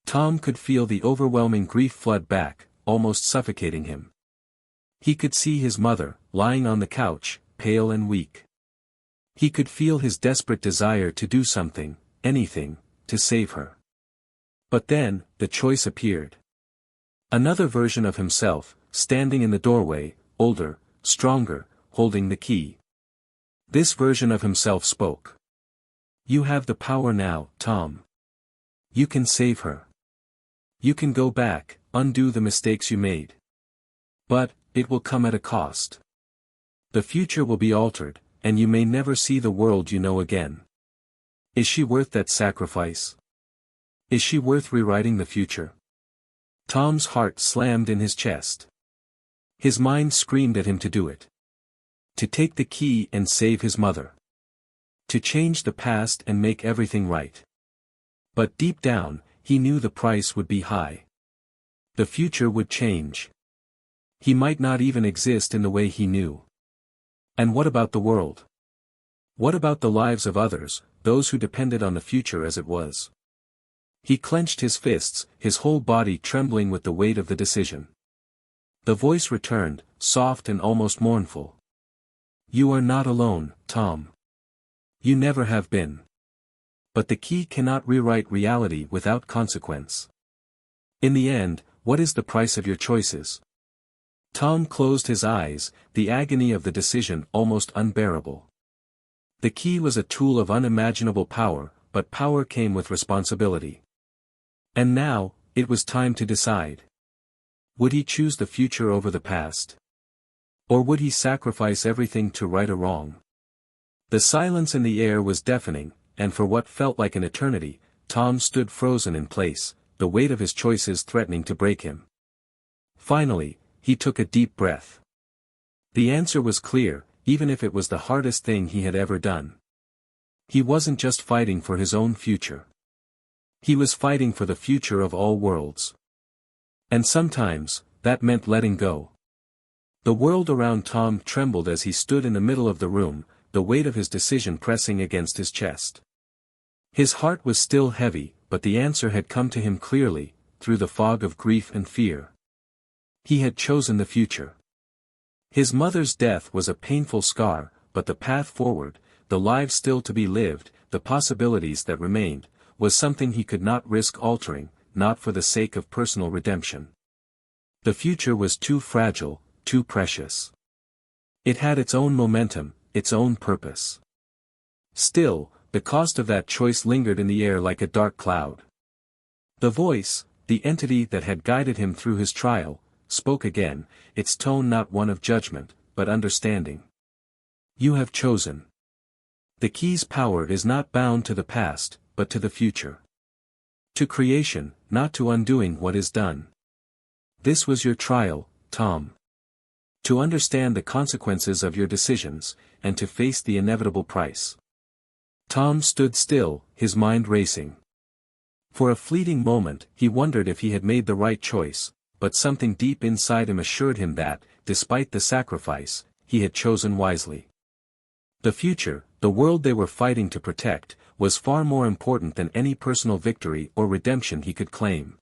Tom could feel the overwhelming grief flood back, almost suffocating him. He could see his mother, lying on the couch, pale and weak. He could feel his desperate desire to do something, anything, to save her. But then, the choice appeared. Another version of himself, standing in the doorway, older, stronger, holding the key. This version of himself spoke. You have the power now, Tom. You can save her. You can go back, undo the mistakes you made. But, it will come at a cost. The future will be altered, and you may never see the world you know again. Is she worth that sacrifice? Is she worth rewriting the future? Tom's heart slammed in his chest. His mind screamed at him to do it. To take the key and save his mother. To change the past and make everything right. But deep down, he knew the price would be high. The future would change. He might not even exist in the way he knew. And what about the world? What about the lives of others, those who depended on the future as it was? He clenched his fists, his whole body trembling with the weight of the decision. The voice returned, soft and almost mournful. You are not alone, Tom. You never have been. But the key cannot rewrite reality without consequence. In the end, what is the price of your choices? Tom closed his eyes, the agony of the decision almost unbearable. The key was a tool of unimaginable power, but power came with responsibility. And now, it was time to decide. Would he choose the future over the past? Or would he sacrifice everything to right a wrong? The silence in the air was deafening, and for what felt like an eternity, Tom stood frozen in place, the weight of his choices threatening to break him. Finally, he took a deep breath. The answer was clear, even if it was the hardest thing he had ever done. He wasn't just fighting for his own future. He was fighting for the future of all worlds. And sometimes, that meant letting go. The world around Tom trembled as he stood in the middle of the room, the weight of his decision pressing against his chest. His heart was still heavy, but the answer had come to him clearly, through the fog of grief and fear. He had chosen the future. His mother's death was a painful scar, but the path forward, the lives still to be lived, the possibilities that remained, was something he could not risk altering, not for the sake of personal redemption. The future was too fragile, too precious. It had its own momentum, its own purpose. Still, the cost of that choice lingered in the air like a dark cloud. The voice, the entity that had guided him through his trial, spoke again, its tone not one of judgment, but understanding. You have chosen. The key's power is not bound to the past, but to the future. To creation, not to undoing what is done. This was your trial, Tom. To understand the consequences of your decisions, and to face the inevitable price. Tom stood still, his mind racing. For a fleeting moment, he wondered if he had made the right choice, but something deep inside him assured him that, despite the sacrifice, he had chosen wisely. The future, the world they were fighting to protect, was far more important than any personal victory or redemption he could claim.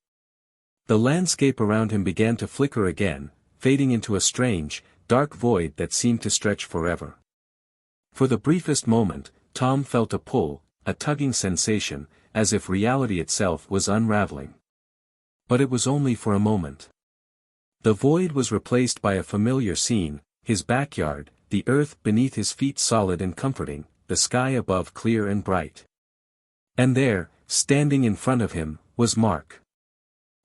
The landscape around him began to flicker again, fading into a strange, dark void that seemed to stretch forever. For the briefest moment, Tom felt a pull, a tugging sensation, as if reality itself was unraveling. But it was only for a moment. The void was replaced by a familiar scene, his backyard, the earth beneath his feet solid and comforting, the sky above clear and bright. And there, standing in front of him, was Mark.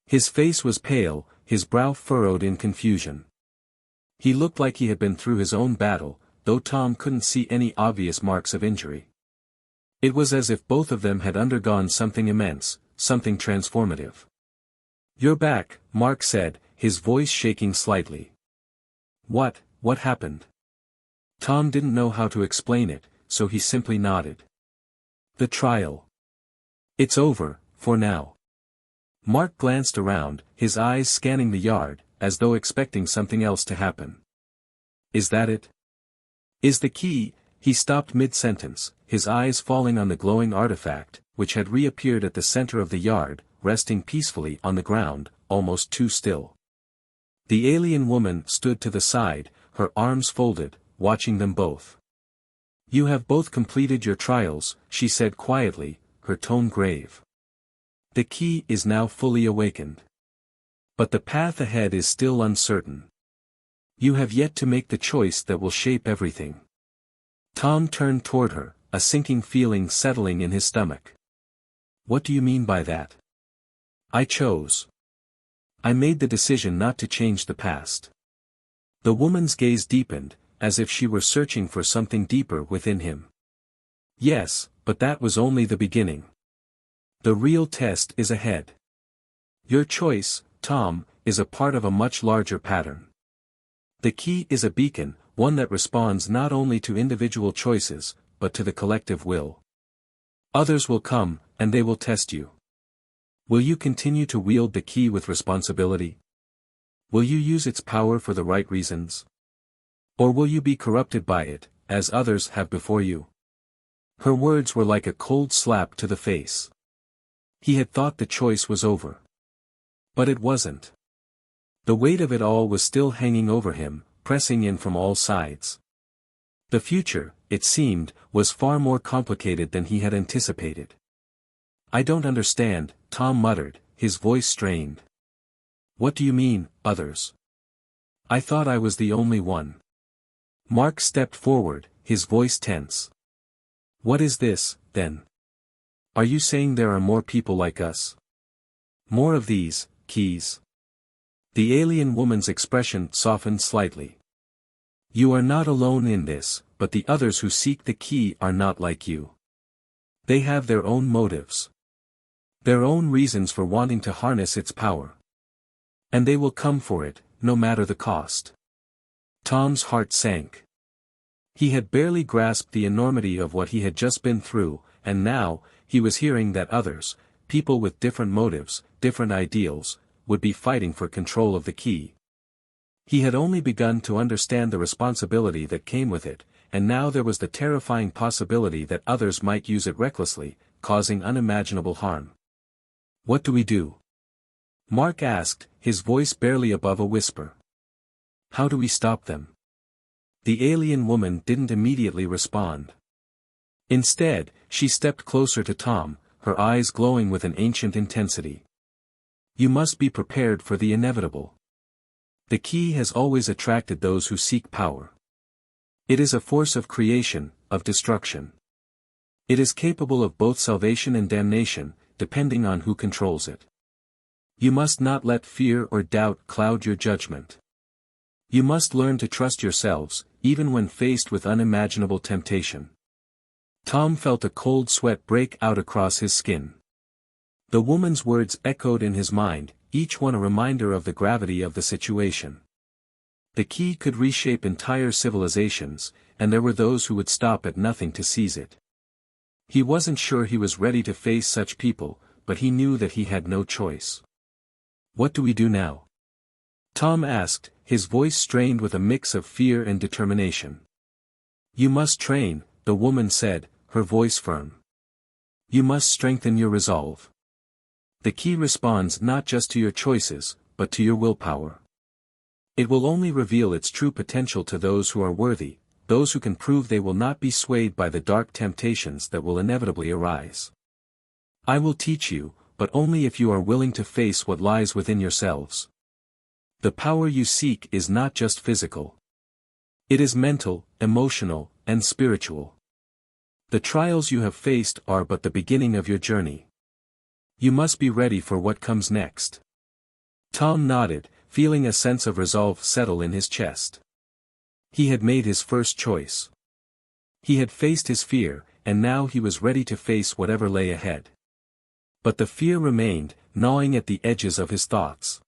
His face was pale, his brow furrowed in confusion. He looked like he had been through his own battle, though Tom couldn't see any obvious marks of injury. It was as if both of them had undergone something immense, something transformative. "You're back," Mark said, his voice shaking slightly. What happened?" Tom didn't know how to explain it, so he simply nodded. "The trial. It's over, for now." Mark glanced around, his eyes scanning the yard, as though expecting something else to happen. "Is that it? Is the key?" He stopped mid-sentence, his eyes falling on the glowing artifact, which had reappeared at the center of the yard, resting peacefully on the ground, almost too still. The alien woman stood to the side, her arms folded, watching them both. "You have both completed your trials," she said quietly, her tone grave. "The key is now fully awakened. But the path ahead is still uncertain. You have yet to make the choice that will shape everything." Tom turned toward her, a sinking feeling settling in his stomach. "What do you mean by that?" "I chose. I made the decision not to change the past." The woman's gaze deepened, as if she were searching for something deeper within him. "Yes, but that was only the beginning. The real test is ahead. Your choice, Tom, is a part of a much larger pattern. The key is a beacon, one that responds not only to individual choices, but to the collective will. Others will come, and they will test you. Will you continue to wield the key with responsibility? Will you use its power for the right reasons? Or will you be corrupted by it, as others have before you?" Her words were like a cold slap to the face. He had thought the choice was over. But it wasn't. The weight of it all was still hanging over him, pressing in from all sides. The future, it seemed, was far more complicated than he had anticipated. "I don't understand," Tom muttered, his voice strained. "What do you mean, others? I thought I was the only one." Mark stepped forward, his voice tense. "What is this, then? Are you saying there are more people like us? More of these keys?" The alien woman's expression softened slightly. "You are not alone in this, but the others who seek the key are not like you. They have their own motives. Their own reasons for wanting to harness its power. And they will come for it, no matter the cost." Tom's heart sank. He had barely grasped the enormity of what he had just been through, and now, he was hearing that others, people with different motives, different ideals, would be fighting for control of the key. He had only begun to understand the responsibility that came with it, and now there was the terrifying possibility that others might use it recklessly, causing unimaginable harm. "What do we do?" Mark asked, his voice barely above a whisper. "How do we stop them?" The alien woman didn't immediately respond. Instead, she stepped closer to Tom, her eyes glowing with an ancient intensity. "You must be prepared for the inevitable. The key has always attracted those who seek power. It is a force of creation, of destruction. It is capable of both salvation and damnation, depending on who controls it. You must not let fear or doubt cloud your judgment. You must learn to trust yourselves, even when faced with unimaginable temptation. Tom felt a cold sweat break out across his skin. The woman's words echoed in his mind, each one a reminder of the gravity of the situation. The key could reshape entire civilizations, and there were those who would stop at nothing to seize it. He wasn't sure he was ready to face such people, but he knew that he had no choice. What do we do now? Tom asked, his voice strained with a mix of fear and determination. You must train, the woman said, her voice firm. You must strengthen your resolve. The key responds not just to your choices, but to your willpower. It will only reveal its true potential to those who are worthy, those who can prove they will not be swayed by the dark temptations that will inevitably arise. I will teach you, but only if you are willing to face what lies within yourselves. The power you seek is not just physical. It is mental, emotional, and spiritual. The trials you have faced are but the beginning of your journey. You must be ready for what comes next. Tom nodded, feeling a sense of resolve settle in his chest. He had made his first choice. He had faced his fear, and now he was ready to face whatever lay ahead. But the fear remained, gnawing at the edges of his thoughts.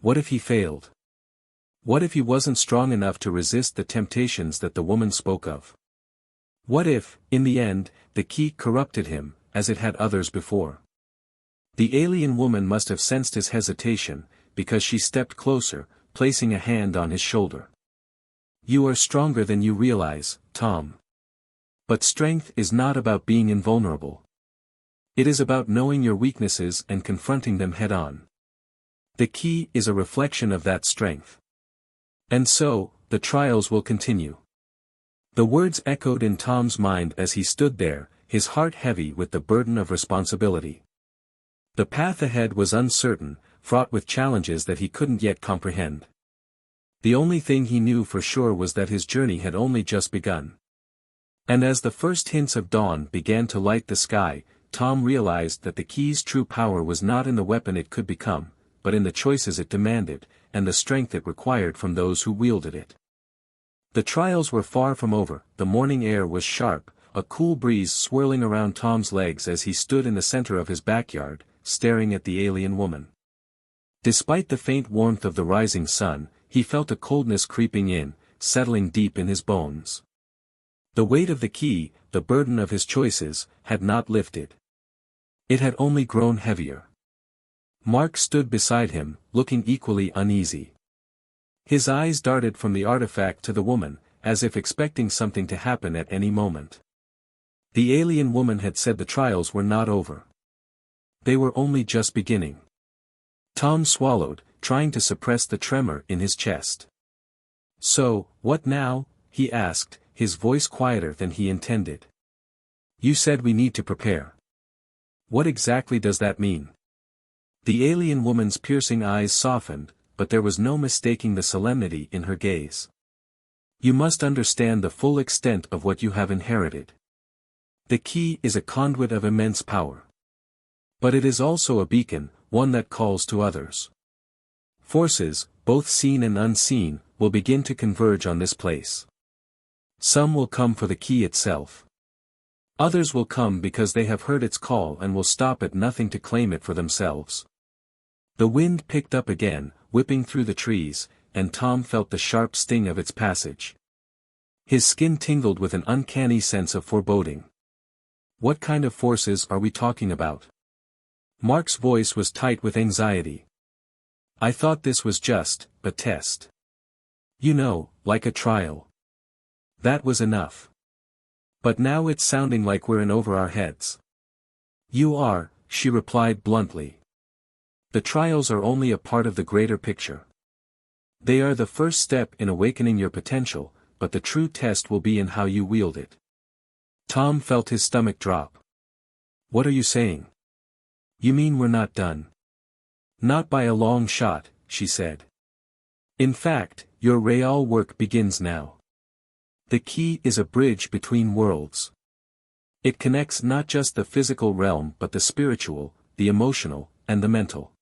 What if he failed? What if he wasn't strong enough to resist the temptations that the woman spoke of? What if, in the end, the key corrupted him, as it had others before? The alien woman must have sensed his hesitation, because she stepped closer, placing a hand on his shoulder. You are stronger than you realize, Tom. But strength is not about being invulnerable. It is about knowing your weaknesses and confronting them head-on. The key is a reflection of that strength. And so, the trials will continue. The words echoed in Tom's mind as he stood there, his heart heavy with the burden of responsibility. The path ahead was uncertain, fraught with challenges that he couldn't yet comprehend. The only thing he knew for sure was that his journey had only just begun. And as the first hints of dawn began to light the sky, Tom realized that the key's true power was not in the weapon it could become, but in the choices it demanded, and the strength it required from those who wielded it. The trials were far from over, the morning air was sharp, a cool breeze swirling around Tom's legs as he stood in the center of his backyard, staring at the alien woman. Despite the faint warmth of the rising sun, he felt a coldness creeping in, settling deep in his bones. The weight of the key, the burden of his choices, had not lifted. It had only grown heavier. Mark stood beside him, looking equally uneasy. His eyes darted from the artifact to the woman, as if expecting something to happen at any moment. The alien woman had said the trials were not over. They were only just beginning. Tom swallowed, trying to suppress the tremor in his chest. So, what now? He asked, his voice quieter than he intended. You said we need to prepare. What exactly does that mean? The alien woman's piercing eyes softened, but there was no mistaking the solemnity in her gaze. You must understand the full extent of what you have inherited. The key is a conduit of immense power. But it is also a beacon, one that calls to others. Forces, both seen and unseen, will begin to converge on this place. Some will come for the key itself. Others will come because they have heard its call and will stop at nothing to claim it for themselves. The wind picked up again, whipping through the trees, and Tom felt the sharp sting of its passage. His skin tingled with an uncanny sense of foreboding. What kind of forces are we talking about? Mark's voice was tight with anxiety. I thought this was just a test. You know, like a trial. That was enough. But now it's sounding like we're in over our heads. You are, she replied bluntly. The trials are only a part of the greater picture. They are the first step in awakening your potential, but the true test will be in how you wield it. Tom felt his stomach drop. What are you saying? You mean we're not done? Not by a long shot, she said. In fact, your real work begins now. The key is a bridge between worlds. It connects not just the physical realm but the spiritual, the emotional, and the mental.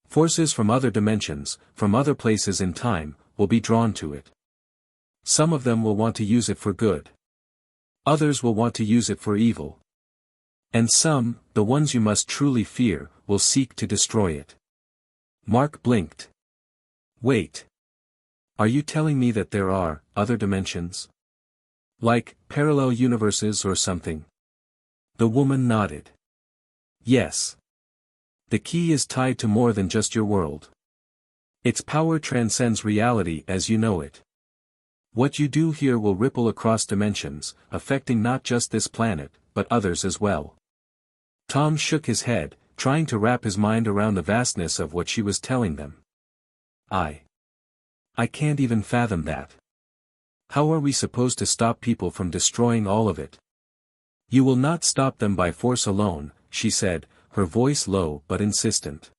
Forces from other dimensions, from other places in time, will be drawn to it. Some of them will want to use it for good. Others will want to use it for evil. And some, the ones you must truly fear, will seek to destroy it. Mark blinked. Wait. Are you telling me that there are other dimensions? Like parallel universes or something? The woman nodded. Yes. The key is tied to more than just your world. Its power transcends reality as you know it. What you do here will ripple across dimensions, affecting not just this planet, but others as well. Tom shook his head, trying to wrap his mind around the vastness of what she was telling them. I can't even fathom that. How are we supposed to stop people from destroying all of it? You will not stop them by force alone, she said, her voice low but insistent.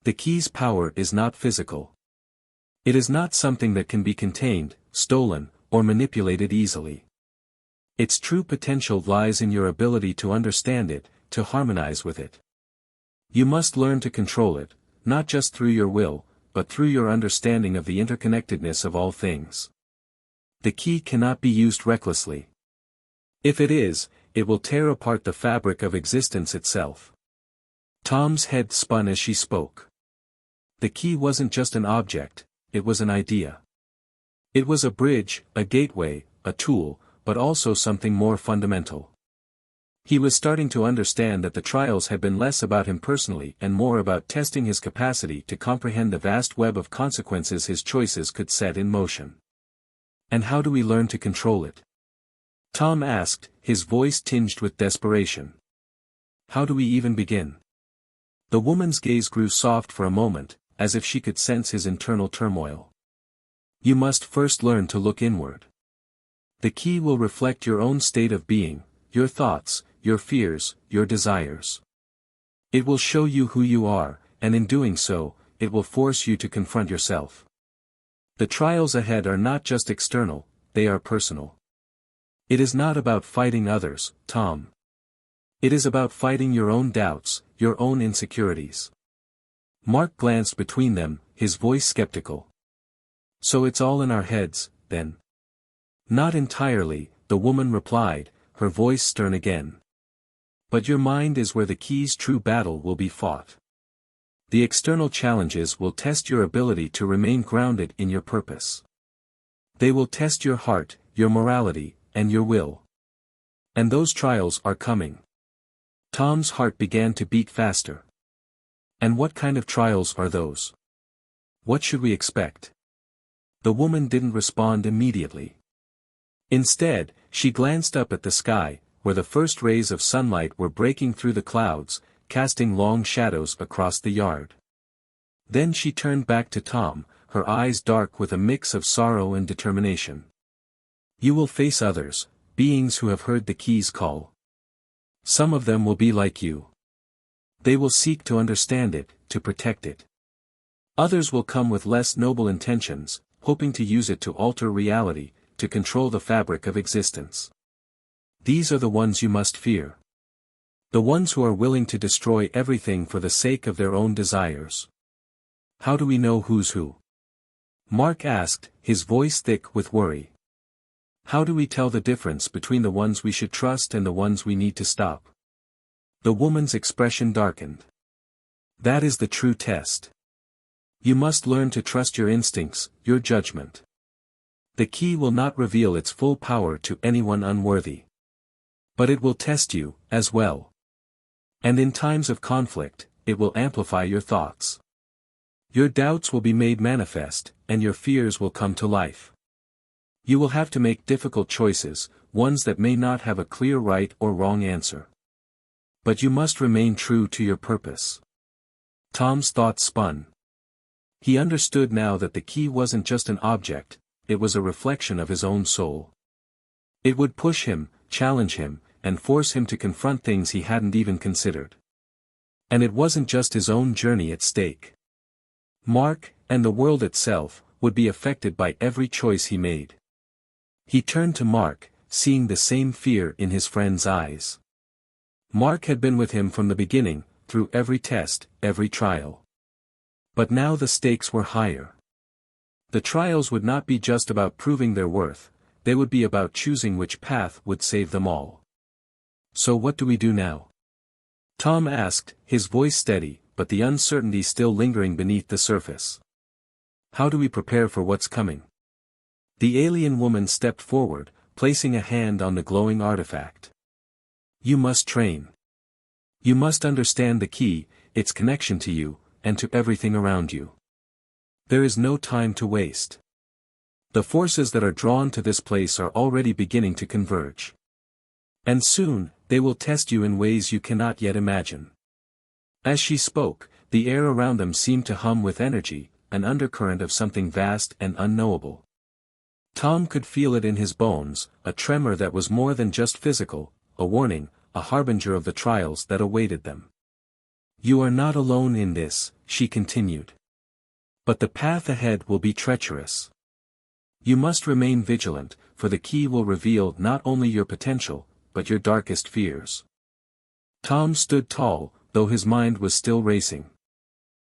The key's power is not physical. It is not something that can be contained, stolen, or manipulated easily. Its true potential lies in your ability to understand it, to harmonize with it. You must learn to control it, not just through your will, but through your understanding of the interconnectedness of all things. The key cannot be used recklessly. If it is, it will tear apart the fabric of existence itself. Tom's head spun as she spoke. The key wasn't just an object, it was an idea. It was a bridge, a gateway, a tool, but also something more fundamental. He was starting to understand that the trials had been less about him personally and more about testing his capacity to comprehend the vast web of consequences his choices could set in motion. And how do we learn to control it? Tom asked, his voice tinged with desperation. How do we even begin? The woman's gaze grew soft for a moment, as if she could sense his internal turmoil. You must first learn to look inward. The key will reflect your own state of being, your thoughts, your fears, your desires. It will show you who you are, and in doing so, it will force you to confront yourself. The trials ahead are not just external, they are personal. It is not about fighting others, Tom. It is about fighting your own doubts, your own insecurities. Mark glanced between them, his voice skeptical. So it's all in our heads, then? Not entirely, the woman replied, her voice stern again. But your mind is where the key's true battle will be fought. The external challenges will test your ability to remain grounded in your purpose. They will test your heart, your morality, and your will. And those trials are coming. Tom's heart began to beat faster. And what kind of trials are those? What should we expect? The woman didn't respond immediately. Instead, she glanced up at the sky, where the first rays of sunlight were breaking through the clouds, casting long shadows across the yard. Then she turned back to Tom, her eyes dark with a mix of sorrow and determination. You will face others, beings who have heard the key's call. Some of them will be like you. They will seek to understand it, to protect it. Others will come with less noble intentions, hoping to use it to alter reality, to control the fabric of existence. These are the ones you must fear. The ones who are willing to destroy everything for the sake of their own desires. How do we know who's who? Mark asked, his voice thick with worry. How do we tell the difference between the ones we should trust and the ones we need to stop? The woman's expression darkened. That is the true test. You must learn to trust your instincts, your judgment. The key will not reveal its full power to anyone unworthy. But it will test you, as well. And in times of conflict, it will amplify your thoughts. Your doubts will be made manifest, and your fears will come to life. You will have to make difficult choices, ones that may not have a clear right or wrong answer. But you must remain true to your purpose. Tom's thoughts spun. He understood now that the key wasn't just an object, it was a reflection of his own soul. It would push him, challenge him, and force him to confront things he hadn't even considered. And it wasn't just his own journey at stake. Mark, and the world itself, would be affected by every choice he made. He turned to Mark, seeing the same fear in his friend's eyes. Mark had been with him from the beginning, through every test, every trial. But now the stakes were higher. The trials would not be just about proving their worth, they would be about choosing which path would save them all. So what do we do now? Tom asked, his voice steady, but the uncertainty still lingering beneath the surface. How do we prepare for what's coming? The alien woman stepped forward, placing a hand on the glowing artifact. You must train. You must understand the key, its connection to you, and to everything around you. There is no time to waste. The forces that are drawn to this place are already beginning to converge. And soon, they will test you in ways you cannot yet imagine. As she spoke, the air around them seemed to hum with energy, an undercurrent of something vast and unknowable. Tom could feel it in his bones, a tremor that was more than just physical, a warning, a harbinger of the trials that awaited them. You are not alone in this, she continued. But the path ahead will be treacherous. You must remain vigilant, for the key will reveal not only your potential, but your darkest fears. Tom stood tall, though his mind was still racing.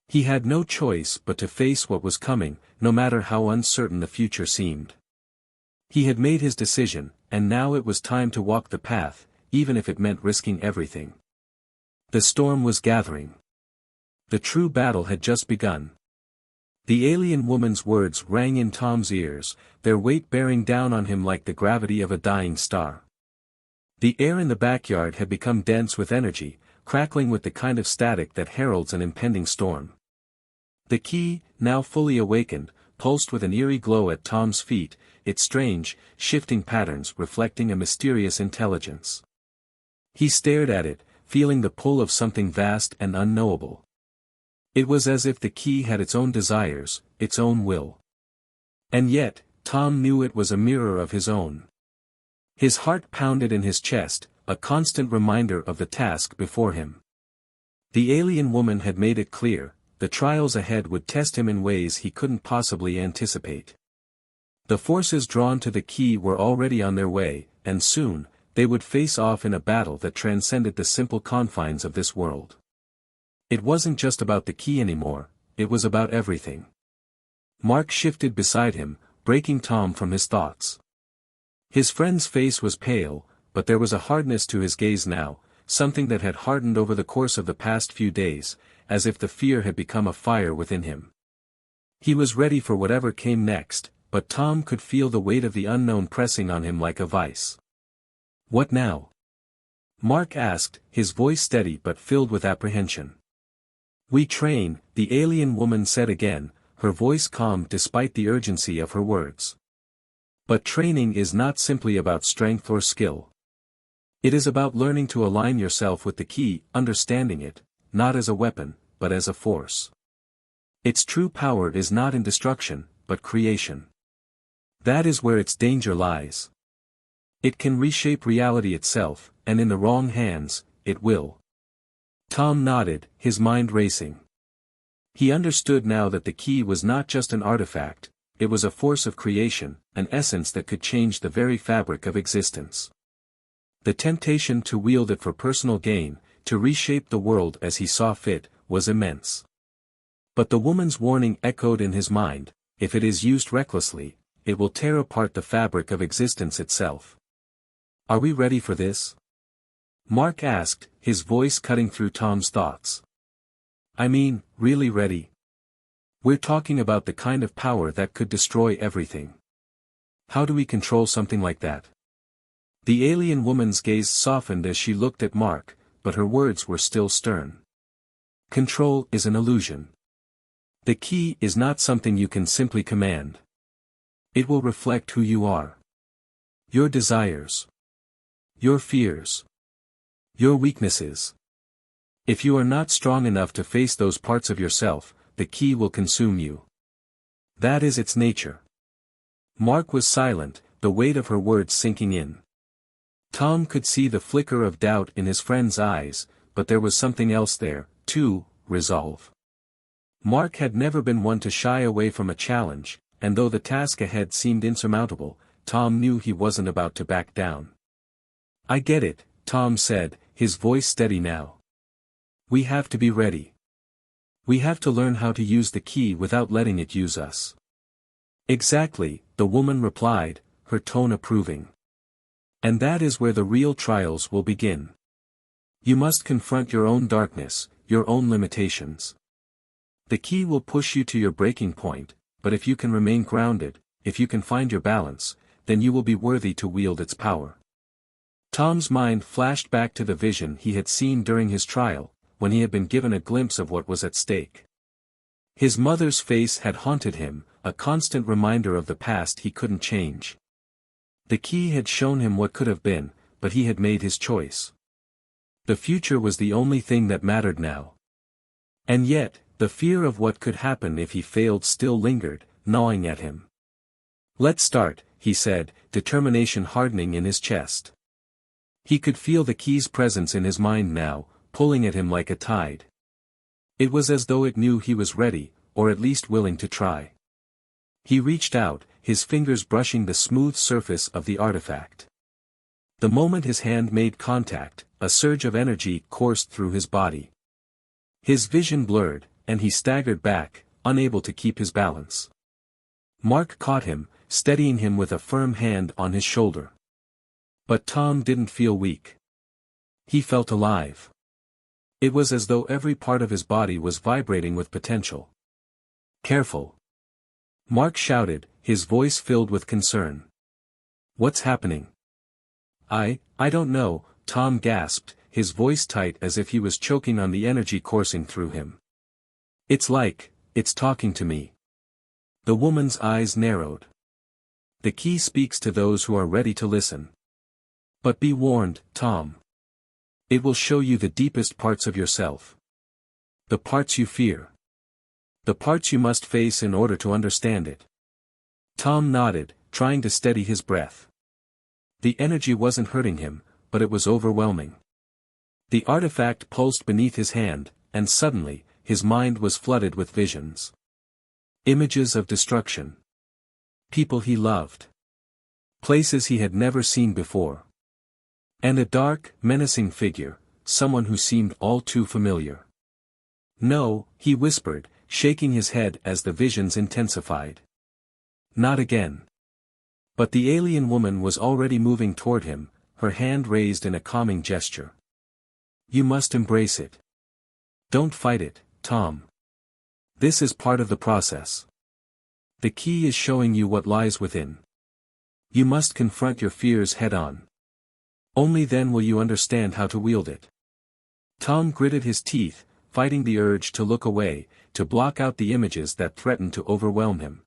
He had no choice but to face what was coming, no matter how uncertain the future seemed. He had made his decision, and now it was time to walk the path, even if it meant risking everything. The storm was gathering. The true battle had just begun. The alien woman's words rang in Tom's ears, their weight bearing down on him like the gravity of a dying star. The air in the backyard had become dense with energy, crackling with the kind of static that heralds an impending storm. The key, now fully awakened, pulsed with an eerie glow at Tom's feet, its strange, shifting patterns reflecting a mysterious intelligence. He stared at it, feeling the pull of something vast and unknowable. It was as if the key had its own desires, its own will. And yet, Tom knew it was a mirror of his own. His heart pounded in his chest, a constant reminder of the task before him. The alien woman had made it clear, the trials ahead would test him in ways he couldn't possibly anticipate. The forces drawn to the key were already on their way, and soon, they would face off in a battle that transcended the simple confines of this world. It wasn't just about the key anymore, it was about everything. Mark shifted beside him, breaking Tom from his thoughts. His friend's face was pale, but there was a hardness to his gaze now, something that had hardened over the course of the past few days, as if the fear had become a fire within him. He was ready for whatever came next, but Tom could feel the weight of the unknown pressing on him like a vice. What now? Mark asked, his voice steady but filled with apprehension. We train, the alien woman said again, her voice calm despite the urgency of her words. But training is not simply about strength or skill. It is about learning to align yourself with the key, understanding it, not as a weapon, but as a force. Its true power is not in destruction, but creation. That is where its danger lies. It can reshape reality itself, and in the wrong hands, it will. Tom nodded, his mind racing. He understood now that the key was not just an artifact, it was a force of creation, an essence that could change the very fabric of existence. The temptation to wield it for personal gain, to reshape the world as he saw fit, was immense. But the woman's warning echoed in his mind, if it is used recklessly, it will tear apart the fabric of existence itself. Are we ready for this? Mark asked, his voice cutting through Tom's thoughts. I mean, really ready? We're talking about the kind of power that could destroy everything. How do we control something like that? The alien woman's gaze softened as she looked at Mark, but her words were still stern. Control is an illusion. The key is not something you can simply command. It will reflect who you are. Your desires. Your fears. Your weaknesses. If you are not strong enough to face those parts of yourself, the key will consume you. That is its nature. Mark was silent, the weight of her words sinking in. Tom could see the flicker of doubt in his friend's eyes, but there was something else there, too, resolve. Mark had never been one to shy away from a challenge, and though the task ahead seemed insurmountable, Tom knew he wasn't about to back down. "I get it," Tom said, his voice steady now. "We have to be ready. We have to learn how to use the key without letting it use us." "Exactly," the woman replied, her tone approving. "And that is where the real trials will begin. You must confront your own darkness, your own limitations. The key will push you to your breaking point, but if you can remain grounded, if you can find your balance, then you will be worthy to wield its power." Tom's mind flashed back to the vision he had seen during his trial, when he had been given a glimpse of what was at stake. His mother's face had haunted him, a constant reminder of the past he couldn't change. The key had shown him what could have been, but he had made his choice. The future was the only thing that mattered now. And yet, the fear of what could happen if he failed still lingered, gnawing at him. "Let's start," he said, determination hardening in his chest. He could feel the key's presence in his mind now, pulling at him like a tide. It was as though it knew he was ready, or at least willing to try. He reached out, his fingers brushing the smooth surface of the artifact. The moment his hand made contact, a surge of energy coursed through his body. His vision blurred, and he staggered back, unable to keep his balance. Mark caught him, steadying him with a firm hand on his shoulder. But Tom didn't feel weak. He felt alive. It was as though every part of his body was vibrating with potential. "Careful!" Mark shouted, his voice filled with concern. "What's happening?" I don't know," Tom gasped, his voice tight as if he was choking on the energy coursing through him. It's talking to me." The woman's eyes narrowed. "The key speaks to those who are ready to listen. But be warned, Tom. It will show you the deepest parts of yourself. The parts you fear. The parts you must face in order to understand it." Tom nodded, trying to steady his breath. The energy wasn't hurting him, but it was overwhelming. The artifact pulsed beneath his hand, and suddenly, his mind was flooded with visions. Images of destruction. People he loved. Places he had never seen before. And a dark, menacing figure, someone who seemed all too familiar. "No," he whispered, shaking his head as the visions intensified. "Not again." But the alien woman was already moving toward him, her hand raised in a calming gesture. "You must embrace it. Don't fight it, Tom. This is part of the process. The key is showing you what lies within. You must confront your fears head-on. Only then will you understand how to wield it." Tom gritted his teeth, fighting the urge to look away, to block out the images that threatened to overwhelm him.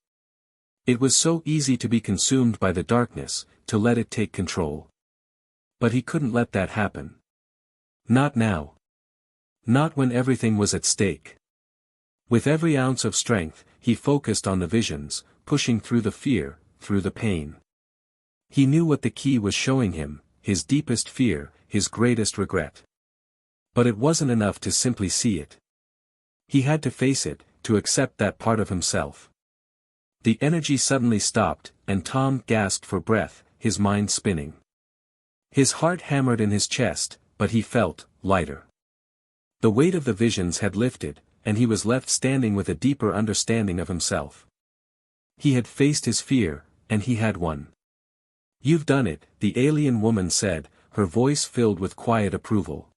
It was so easy to be consumed by the darkness, to let it take control. But he couldn't let that happen. Not now. Not when everything was at stake. With every ounce of strength, he focused on the visions, pushing through the fear, through the pain. He knew what the key was showing him, his deepest fear, his greatest regret. But it wasn't enough to simply see it. He had to face it, to accept that part of himself. The energy suddenly stopped, and Tom gasped for breath, his mind spinning. His heart hammered in his chest, but he felt lighter. The weight of the visions had lifted, and he was left standing with a deeper understanding of himself. He had faced his fear, and he had won. "You've done it," the alien woman said, her voice filled with quiet approval.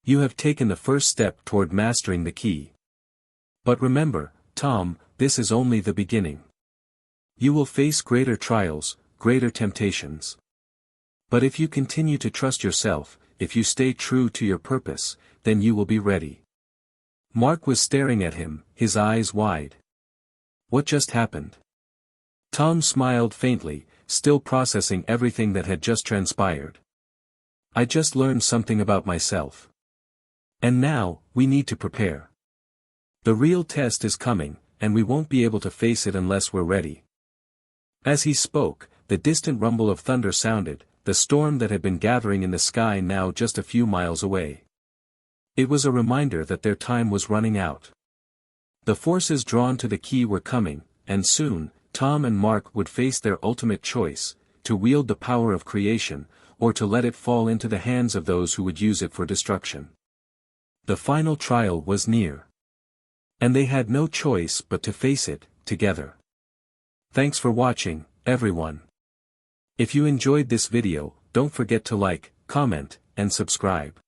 "You have taken the first step toward mastering the key. But remember, Tom, this is only the beginning. You will face greater trials, greater temptations. But if you continue to trust yourself, if you stay true to your purpose, then you will be ready." Mark was staring at him, his eyes wide. "What just happened?" Tom smiled faintly, still processing everything that had just transpired. "I just learned something about myself. And now, we need to prepare. The real test is coming, and we won't be able to face it unless we're ready." As he spoke, the distant rumble of thunder sounded, the storm that had been gathering in the sky now just a few miles away. It was a reminder that their time was running out. The forces drawn to the key were coming, and soon, Tom and Mark would face their ultimate choice, to wield the power of creation, or to let it fall into the hands of those who would use it for destruction. The final trial was near. And they had no choice but to face it, together. Thanks for watching, everyone. If you enjoyed this video, don't forget to like, comment, and subscribe.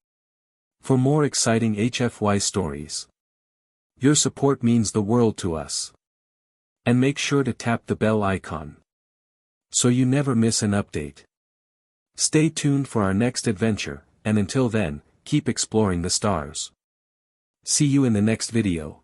For more exciting HFY stories. Your support means the world to us. And make sure to tap the bell icon, so you never miss an update. Stay tuned for our next adventure, and until then, keep exploring the stars. See you in the next video.